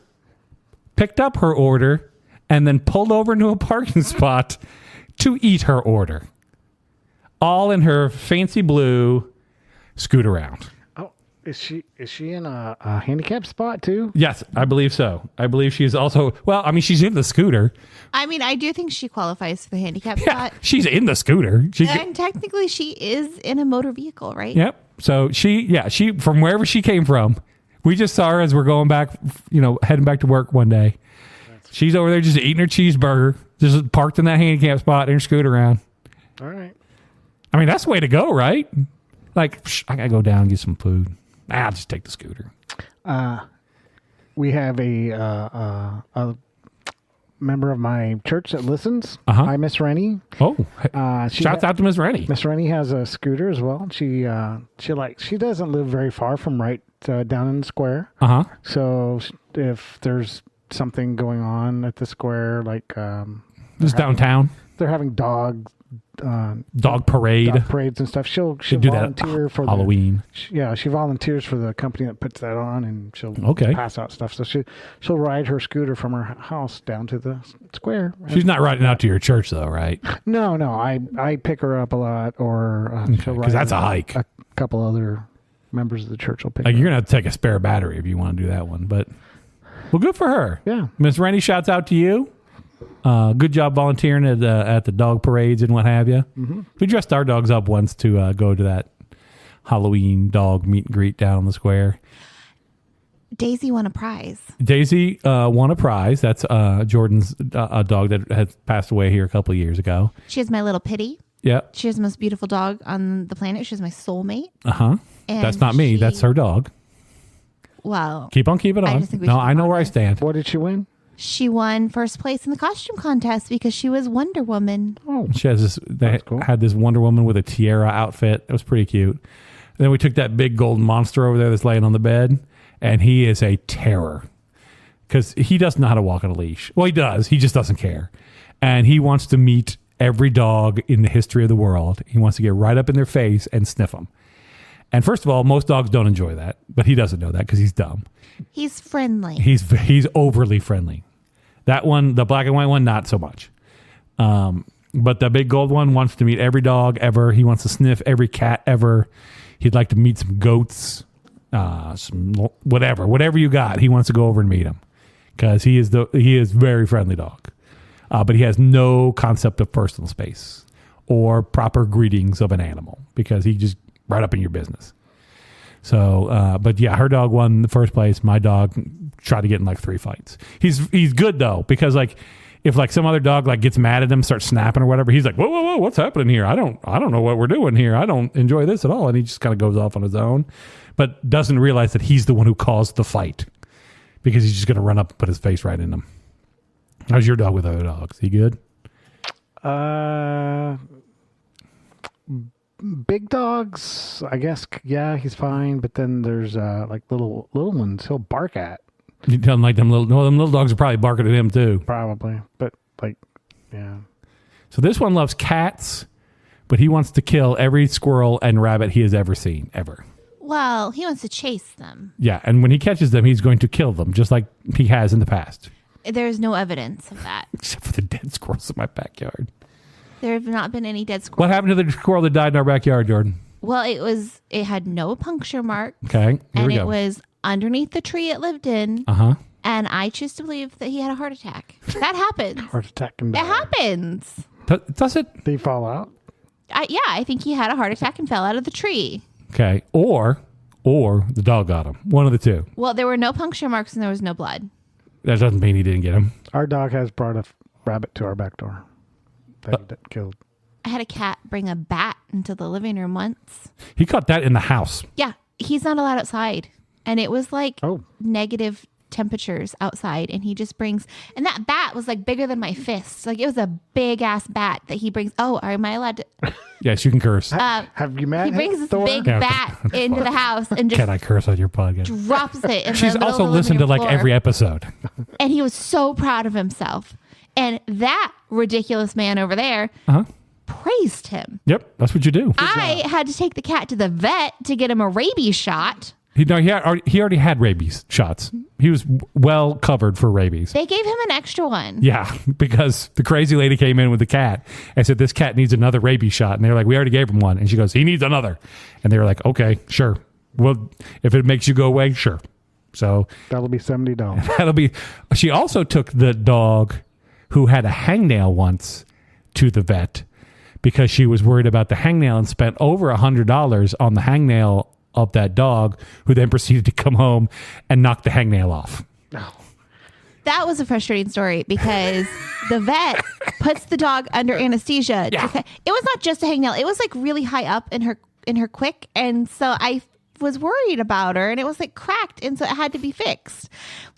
picked up her order, and then pulled over into a parking spot to eat her order. All in her fancy blue scooter round. Oh, Is she in a handicap spot too? Yes, I believe so. I believe she is also. Well, I mean, she's in the scooter. I mean, I do think she qualifies for the handicap Yeah, spot. she's in the scooter. And technically, she is in a motor vehicle, right? Yep. So she from wherever she came from, we just saw her as we're going back, heading back to work one day. She's over there just eating her cheeseburger, just parked in that handicap spot in her scooter around. All right. I mean, that's the way to go, right? Like, I gotta go down and get some food. I'll just take the scooter. We have a member of my church that listens. Uh-huh. Hi, Miss Rennie. Oh, shouts out to Miss Rennie. Miss Rennie has a scooter as well. She doesn't live very far from right down in the square. Uh huh. So if there's something going on at the square, like Just downtown. they're having dog parade. dog parades and stuff. She'll do volunteer that for Halloween. she volunteers for the company that puts that on, and she'll Okay. pass out stuff. So she'll ride her scooter from her house down to the square. She's not riding out to your church though, right? No, I pick her up a lot, or she'll ride. Because that's a with hike. A couple other members of the church will pick. Like, her you're up. gonna have to take a spare battery if you want to do that one. But well, good for her. Yeah. Miss Rennie, shouts out to you. Good job volunteering at the dog parades and what have you. Mm-hmm. We dressed our dogs up once to go to that Halloween dog meet and greet down the square. Daisy won a prize. Daisy won a prize. That's Jordan's a dog that had passed away here a couple of years ago. She has my little Pitty. Yep. She has the most beautiful dog on the planet. She's my soulmate. Uh-huh. And That's not me. That's her dog. Well, Keep on keeping I on. just think we No, should I know move where I on. stand. What did she win? she won first place in the costume contest because she was Wonder Woman. Oh, She has this. They cool. had this Wonder Woman with a tiara outfit. It was pretty cute. Then we took that big golden monster over there that's laying on the bed, and he is a terror because he doesn't know how to walk on a leash. Well, he does. He just doesn't care, and he wants to meet every dog in the history of the world. He wants to get right up in their face and sniff them. And first of all, most dogs don't enjoy that, but he doesn't know that because he's dumb. He's friendly. He's overly friendly. That one, the black and white one, not so much. But the big gold one wants to meet every dog ever. He wants to sniff every cat ever. He'd like to meet some goats, some whatever you got. He wants to go over and meet him because he is very friendly dog. But he has no concept of personal space or proper greetings of an animal because he just right up in your business. So, but yeah, her dog won the first place. My dog tried to get in like 3 fights. He's good though, because like if like some other dog like gets mad at him, starts snapping or whatever, he's like, whoa, what's happening here? I don't know what we're doing here. I don't enjoy this at all. And he just kind of goes off on his own, but doesn't realize that he's the one who caused the fight because he's just going to run up and put his face right in them. How's your dog with other dogs? He good? Big dogs, I guess. Yeah, he's fine. But then there's like little ones he'll bark at. You tell him like them little dogs are probably barking at him too. Probably, but like, yeah. So this one loves cats, but he wants to kill every squirrel and rabbit he has ever seen, ever. Well, he wants to chase them. Yeah, and when he catches them, he's going to kill them, just like he has in the past. There's no evidence of that. Except for the dead squirrels in my backyard. There have not been any dead squirrels. What happened to the squirrel that died in our backyard, Jordan? Well, it had no puncture mark. Okay, here And we it go. was underneath the tree it lived in. Uh-huh. And I choose to believe that he had a heart attack. That happens. Heart attack and It happens. Does it? They fall out. I think he had a heart attack and fell out of the tree. Okay, or the dog got him. One of the two. Well, there were no puncture marks and there was no blood. That doesn't mean he didn't get him. Our dog has brought a rabbit to our back door that he killed. I had a cat bring a bat into the living room once. He caught that in the house. Yeah, he's not allowed outside. And it was like Oh. negative temperatures outside. And he just brings, and that bat was like bigger than my fist. Like it was a big ass bat that he brings. Oh, am I allowed to? Yes, you can curse. Have you met He brings this Thor? big Yeah. bat into the house and just Can I curse on your podcast? drops it in She's the middle also of the listened to living room like floor. every episode. And he was so proud of himself. And that ridiculous man over there Uh-huh. praised him. Yep, that's what you do. I had to take the cat to the vet to get him a rabies shot. He already had rabies shots. He was well covered for rabies. They gave him an extra one. Yeah, because the crazy lady came in with the cat and said, this cat needs another rabies shot. And they were like, we already gave him one. And she goes, he needs another. And they were like, okay, sure. Well, if it makes you go away, sure. So That'll be $70. that'll be. She also took the dog who had a hangnail once to the vet because she was worried about the hangnail and spent over $100 on the hangnail of that dog, who then proceeded to come home and knock the hangnail off. That was a frustrating story because the vet puts the dog under anesthesia. Yeah. It was not just a hangnail. It was like really high up in her quick. And so I was worried about her and it was like cracked. And so it had to be fixed.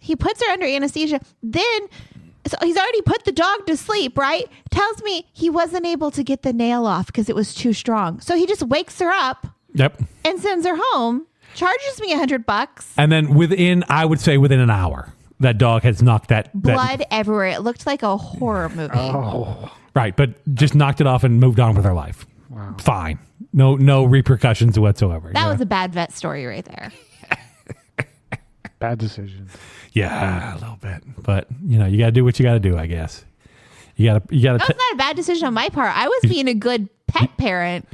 He puts her under anesthesia. Then so he's already put the dog to sleep, right? Tells me he wasn't able to get the nail off because it was too strong. So he just wakes her up. Yep. And sends her home. Charges me $100. And then I would say within an hour, that dog has knocked that Blood everywhere. It looked like a horror movie. Oh, right, but just knocked it off and moved on with her life. wow. Fine. No repercussions whatsoever. That was a bad vet story right there. Bad decision. Yeah, a little bit. But, you got to do what you got to do, I guess. You got to That was not a bad decision on my part. I was being a good pet parent.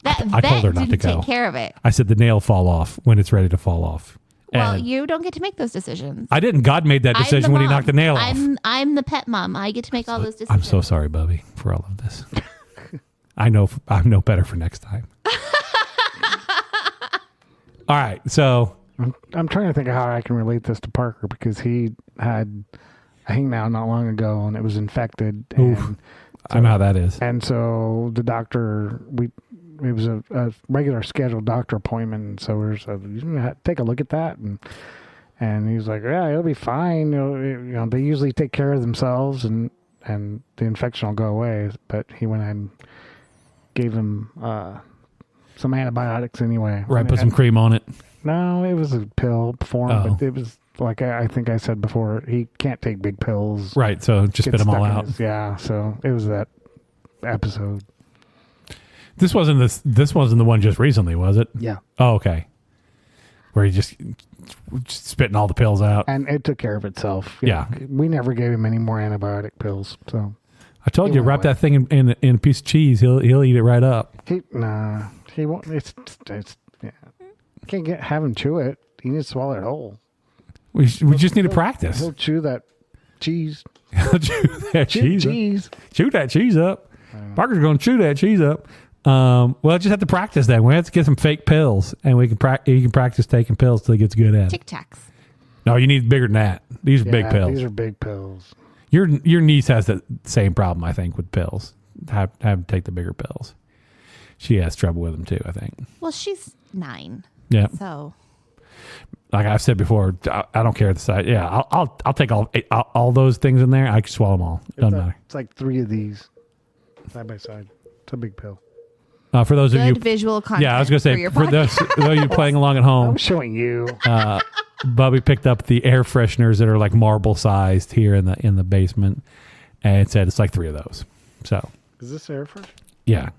That I vet told her not didn't to go. take care of it. I said the nail fall off when it's ready to fall off. Well, And you don't get to make those decisions. I didn't. God made that I'm decision the when he mom. knocked the nail off. I'm the pet mom. I get to make all those decisions. I'm so sorry, Bubby, for all of this. I know better for next time. All right, so I'm trying to think of how I can relate this to Parker because he had a hangnail not long ago and it was infected. And I know how that is. And so the doctor, it was a regular scheduled doctor appointment. So we said, take a look at that. And he was like, yeah, it'll be fine. They usually take care of themselves and the infection will go away. But he went ahead and gave him some antibiotics anyway. Right, put some cream on it. No, it was a pill form, Oh. but it was like I think I said before, he can't take big pills. Right, so just spit Get them all stuck in out. yeah, so it was that episode. This wasn't the one just recently, was it? Yeah. Oh, okay. Where he just spitting all the pills out. And it took care of itself. Yeah. We never gave him any more antibiotic pills. So I told He you, went wrap away. that thing in a piece of cheese. He'll eat it right up. he won't. It's yeah. Can't have him chew it. He needs to swallow it whole. We just need to practice. He'll chew that cheese. Chew that cheese. Up. Cheese. Chew that cheese up. Parker's going to chew that cheese up. Well, just have to practice that. We have to get some fake pills, and you can practice taking pills till he gets good at it. Tic Tacs. No, you need bigger than that. These are big pills. These are big pills. Your niece has the same problem, I think, with pills. Have to take the bigger pills. She has trouble with them too, I think. Well, she's 9. Yeah. So Like I've said before, I don't care the size. Yeah, I'll take all those things in there. I can swallow them all. Doesn't matter. It's like 3 of these side by side. It's a big pill. For those of you, good visual content. yeah, I was going to say your for those of you playing along at I'm home, showing you. Bubby picked up the air fresheners that are like marble sized here in the basement, and it said it's like 3 of those. So Is this air fresh? yeah,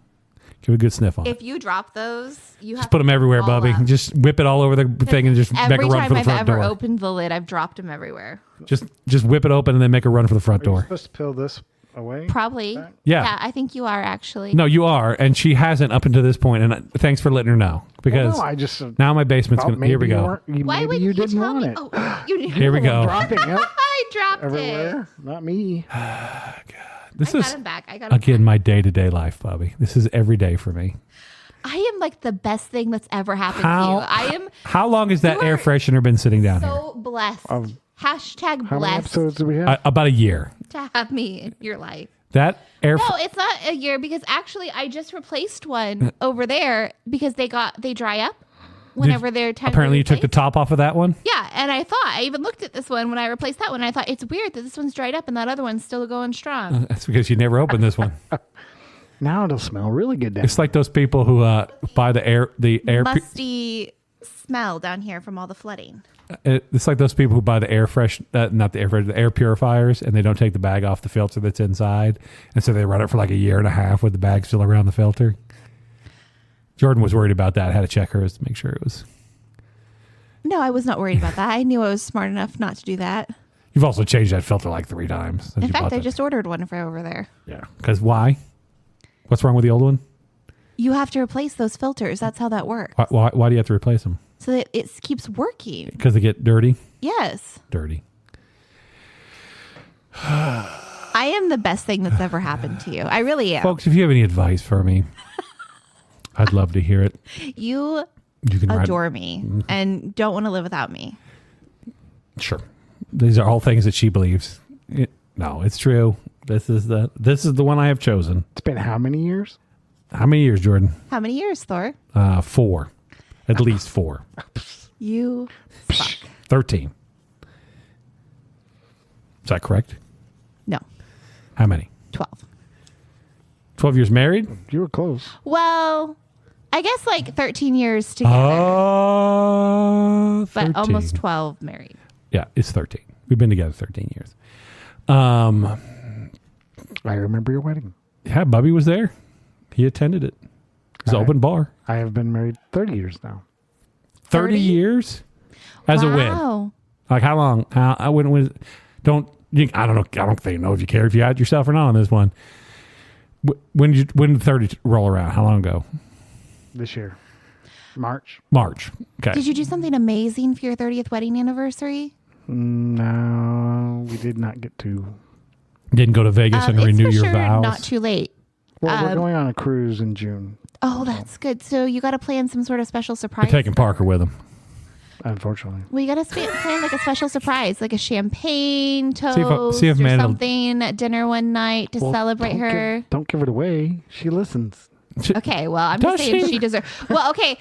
give it a good sniff on it. If you drop those, you Just have put them everywhere, all Bubby. up. Just whip it all over the thing and just make Every a run time for the I've front ever door. opened the lid, I've dropped them everywhere. Just whip it open and then make a run for the front Are you door. supposed to peel this away? Probably. Yeah. I think you are actually. No, you are, and she hasn't up until this point. And thanks for letting her know because No, I just. now my basement's Well, gonna. Here we maybe you go. weren't- Why maybe would you you didn't tell want me? it. Oh, you Here we go. Dropping it I dropped it. everywhere. Not me. This I is got him back. I got him again back. my day-to-day life, Bobby. This is every day for me. I am like the best thing that's ever happened to How you. I am How long has that You air are freshener been sitting down so blessed. Hashtag How many blessed episodes do we have? here? About a year. to have me in your life. That air. No, it's not a year because actually I just replaced one over there because they dry up whenever they're time. Apparently, you to took the replace. top off of that one. Yeah, and I even looked at this one when I replaced that one. And I thought it's weird that this one's dried up and that other one's still going strong. That's because you never opened this one. Now it'll smell really good down. It's like those people who buy the air. Musty smell down here from all the flooding. It's like those people who buy the air fresh, not the air fresh, the air purifiers, and they don't take the bag off the filter that's inside, and so they run it for like a year and a half with the bag still around the filter. Jordan was worried about that. I had to check hers to make sure it was. No, I was not worried about that. I knew I was smart enough not to do that. You've also changed that filter like 3 times. since In you fact, bought I that. just ordered one for over there. Yeah. Because why? What's wrong with the old one? You have to replace those filters. That's how that works. Why do you have to replace them? so that it keeps working. Because they get dirty? Yes. Dirty. I am the best thing that's ever happened to you. I really am. Folks, if you have any advice for me, I'd love to hear it. You can adore me and don't want to live without me. Sure. These are all things that she believes. No, it's true. This is the one I have chosen. It's been how many years? How many years, Jordan? How many years, Thor? 4. At least 4. You suck. 13. Is that correct? No. How many? 12. 12 years married? You were close. Well, I guess like 13 years together. But 13. almost 12 married. Yeah, it's 13. We've been together 13 years. I remember your wedding. Yeah, Bubby was there. He attended it. It was an open bar. I have been married 30 years now. 30 years as a win. Wow. Like how long? I wouldn't. Don't. I don't know. I don't think know if you care if you had yourself or not on this one. When did 30 roll around? How long ago? This year. March. Okay. Did you do something amazing for your 30th wedding anniversary? No, we did not get to. Didn't go to Vegas and It's renew for your sure vows. not too late. Well, we're going on a cruise in June. Oh, that's good. So you got to plan some sort of special surprise. We're taking Parker with him. Unfortunately. Well, you got to plan like a special surprise, like a champagne toast see if or Amanda- something at dinner one night to Well, celebrate don't her. Don't give it away. She listens. Okay, well, I'm Does just saying she? she deserves. Well, okay,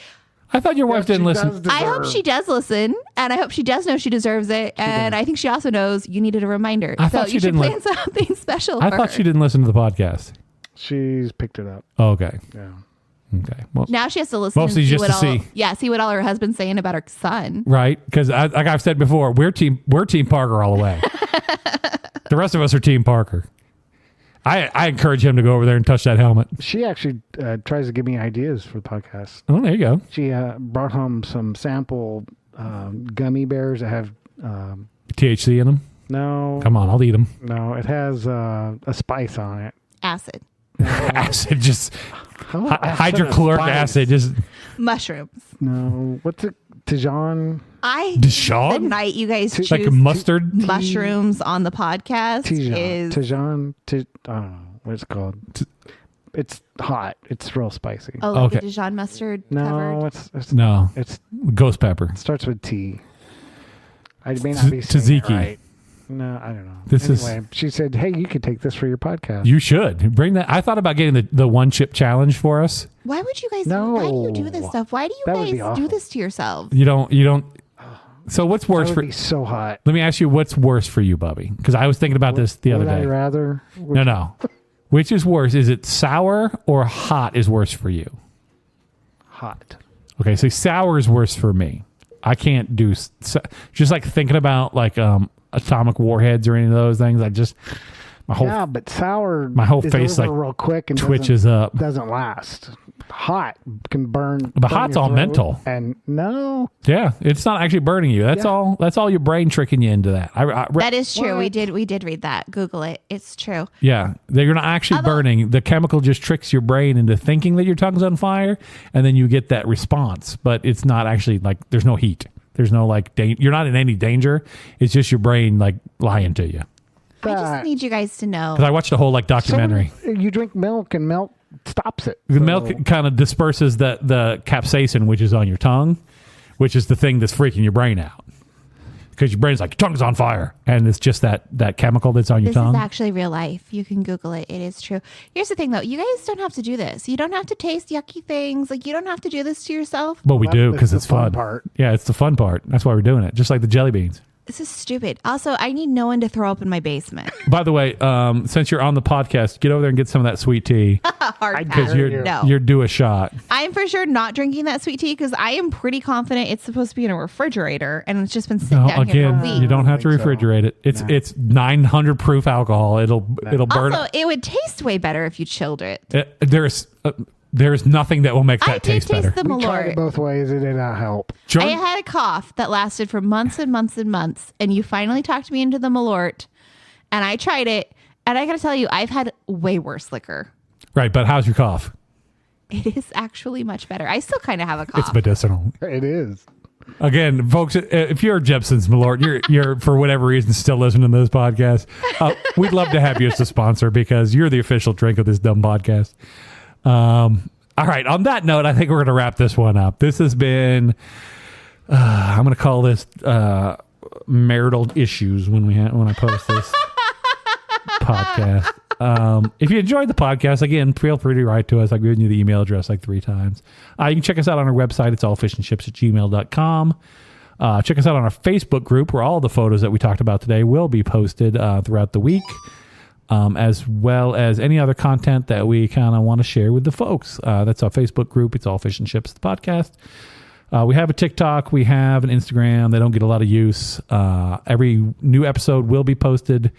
I thought your wife didn't listen. I hope she does listen, and I hope she does know she deserves it, and I think she also knows you needed a reminder. I so thought she you should didn't plan something special. I for thought her. she didn't listen to the podcast. She's picked it up. Oh, okay. Yeah. Okay. Well, Now she has to listen. Mostly and just see to what all, see. Yeah, see what all her husband's saying about her son. right? Because like I've said before, we're team Parker all the way. The rest of us are team Parker. I encourage him to go over there and touch that helmet. She actually tries to give me ideas for the podcast. Oh, there you go. She brought home some sample gummy bears that have THC in them. no. Come on, I'll eat them. No, it has a spice on it. Acid, Acid, just How hydrochloric acid, just mushrooms. No, what's it? Tijan? The Deshaun? night you guys choose Like mustard. mushrooms on the podcast is Tijan? I don't know what it's called. It's hot. It's real spicy. oh, like Okay. a Dijon mustard no, covered. it's No, It's ghost pepper. it starts with T. I may not be saying it Tzatziki. right. No, I don't know. This is- anyway, she said, "Hey, you could take this for your podcast." You should bring that. I thought about getting the one chip challenge for us. Why would you guys? No. Why do you do this stuff? Why do you That would be guys awful. do this to yourselves? You don't. So what's that worse would for? be so hot. Let me ask you, what's worse for you, Bubby? Because I was thinking about this the other Would I day. rather? No. Which is worse? Is it sour or hot is worse for you? Hot. Okay, so sour is worse for me. I can't do just like thinking about like atomic warheads or any of those things. My whole Yeah, but sour. my whole is face, over like, real quick and twitches up. Doesn't last. Hot can burn. But burn hot's your all throat. mental. And no, Yeah, it's not actually burning you. That's Yeah. all. That's all your brain tricking you into that. That is true. What? We did read that. Google it. It's true. Yeah, they're not actually burning. The chemical just tricks your brain into thinking that your tongue's on fire, and then you get that response. But it's not actually like there's no heat. There's no like you're not in any danger. It's just your brain like lying to you. I just need you guys to know. Because I watched a whole like documentary. You drink milk and milk stops it. The So- milk kind of disperses the capsaicin, which is on your tongue, which is the thing that's freaking your brain out. Because your brain's like, your tongue's on fire. And it's just that chemical that's on your This tongue. is actually real life. You can Google it. It is true. Here's the thing, though. You guys don't have to do this. You don't have to taste yucky things. Like, you don't have to do this to yourself. Well, we do That's because the it's fun. part. Yeah, it's the fun part. That's why we're doing it. Just like the jelly beans. This is stupid. Also, I need no one to throw up in my basement. By the way, since you're on the podcast, get over there and get some of that sweet tea Hard because pass. you're due a shot. I'm for sure not drinking that sweet tea because I am pretty confident it's supposed to be in a refrigerator and it's just been sitting No, down here for again, weeks. you don't have to think so. refrigerate it. It's 900 proof alcohol. It'll burn. Also, it would taste way better if you chilled it. There's nothing that will make I that did taste better. taste the We tried it Malort. both ways. It did not help. I Jordan, had a cough that lasted for months and months and months, and you finally talked me into the Malort, and I tried it, and I got to tell you, I've had way worse liquor. right? But how's your cough? It is actually much better. I still kind of have a cough. It's medicinal. It is. Again, folks, if you're Jepson's Malort, you're for whatever reason still listening to this podcast, we'd love to have you as a sponsor because you're the official drink of this dumb podcast. All right. On that note, I think we're going to wrap this one up. This has been, I'm going to call this marital issues when I post this podcast. If you enjoyed the podcast, again, feel free to write to us. I've given you the email address like 3 times. You can check us out on our website. It's allfishandships@gmail.com. Check us out on our Facebook group where all the photos that we talked about today will be posted throughout the week, as well as any other content that we kind of want to share with the folks. That's our Facebook group. It's All Fish and Chips, the podcast. We have a TikTok. We have an Instagram. They don't get a lot of use. Every new episode will be posted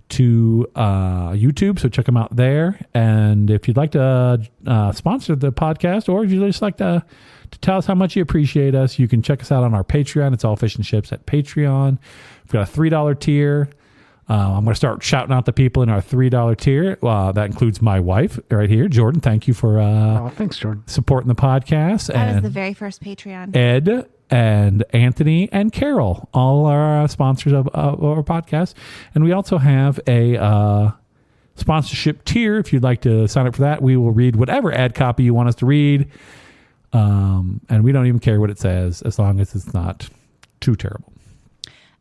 to YouTube, so check them out there. And if you'd like to sponsor the podcast, or if you'd just like to tell us how much you appreciate us, you can check us out on our Patreon. It's All Fish and Chips at Patreon. We've got a $3 tier. I'm going to start shouting out the people in our $3 tier. That includes my wife right here, Jordan. Thank you for thanks, Jordan, supporting the podcast. That was the very first Patreon. Ed and Anthony and Carol, all are sponsors of our podcast. And we also have a sponsorship tier. If you'd like to sign up for that, we will read whatever ad copy you want us to read. And we don't even care what it says as long as it's not too terrible.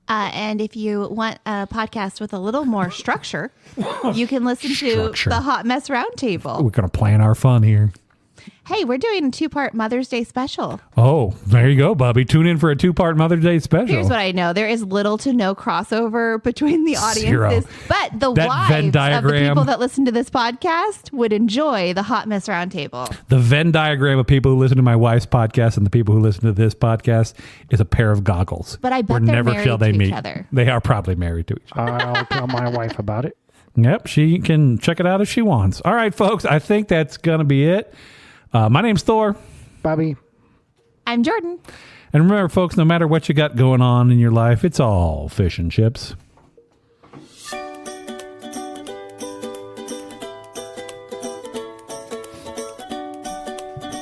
And if you want a podcast with a little more structure, you can listen to the Hot Mess Roundtable. We're going to plan our fun here. Hey, we're doing a 2-part Mother's Day special. Oh, there you go, Bubby. Tune in for a 2-part Mother's Day special. Here's what I know. There is little to no crossover between the audiences. Zero. But the That wives Venn of the diagram. people that listen to this podcast would enjoy the Hot Mess Roundtable. The Venn diagram of people who listen to my wife's podcast and the people who listen to this podcast is a pair of goggles. But I bet they're married to each other. They are probably married to each other. I'll tell my wife about it. Yep, she can check it out if she wants. All right, folks, I think that's going to be it. My name's Thor. Bobby. I'm Jordan. And remember, folks, no matter what you got going on in your life, it's all fish and chips.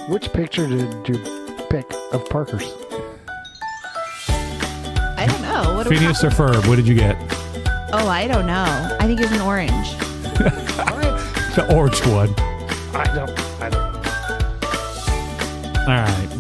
Which picture did you pick of Parker's? I don't know. What do we Phineas or Ferb, what did you get? Oh, I don't know. I think it was an orange. The orange one. I don't. All right.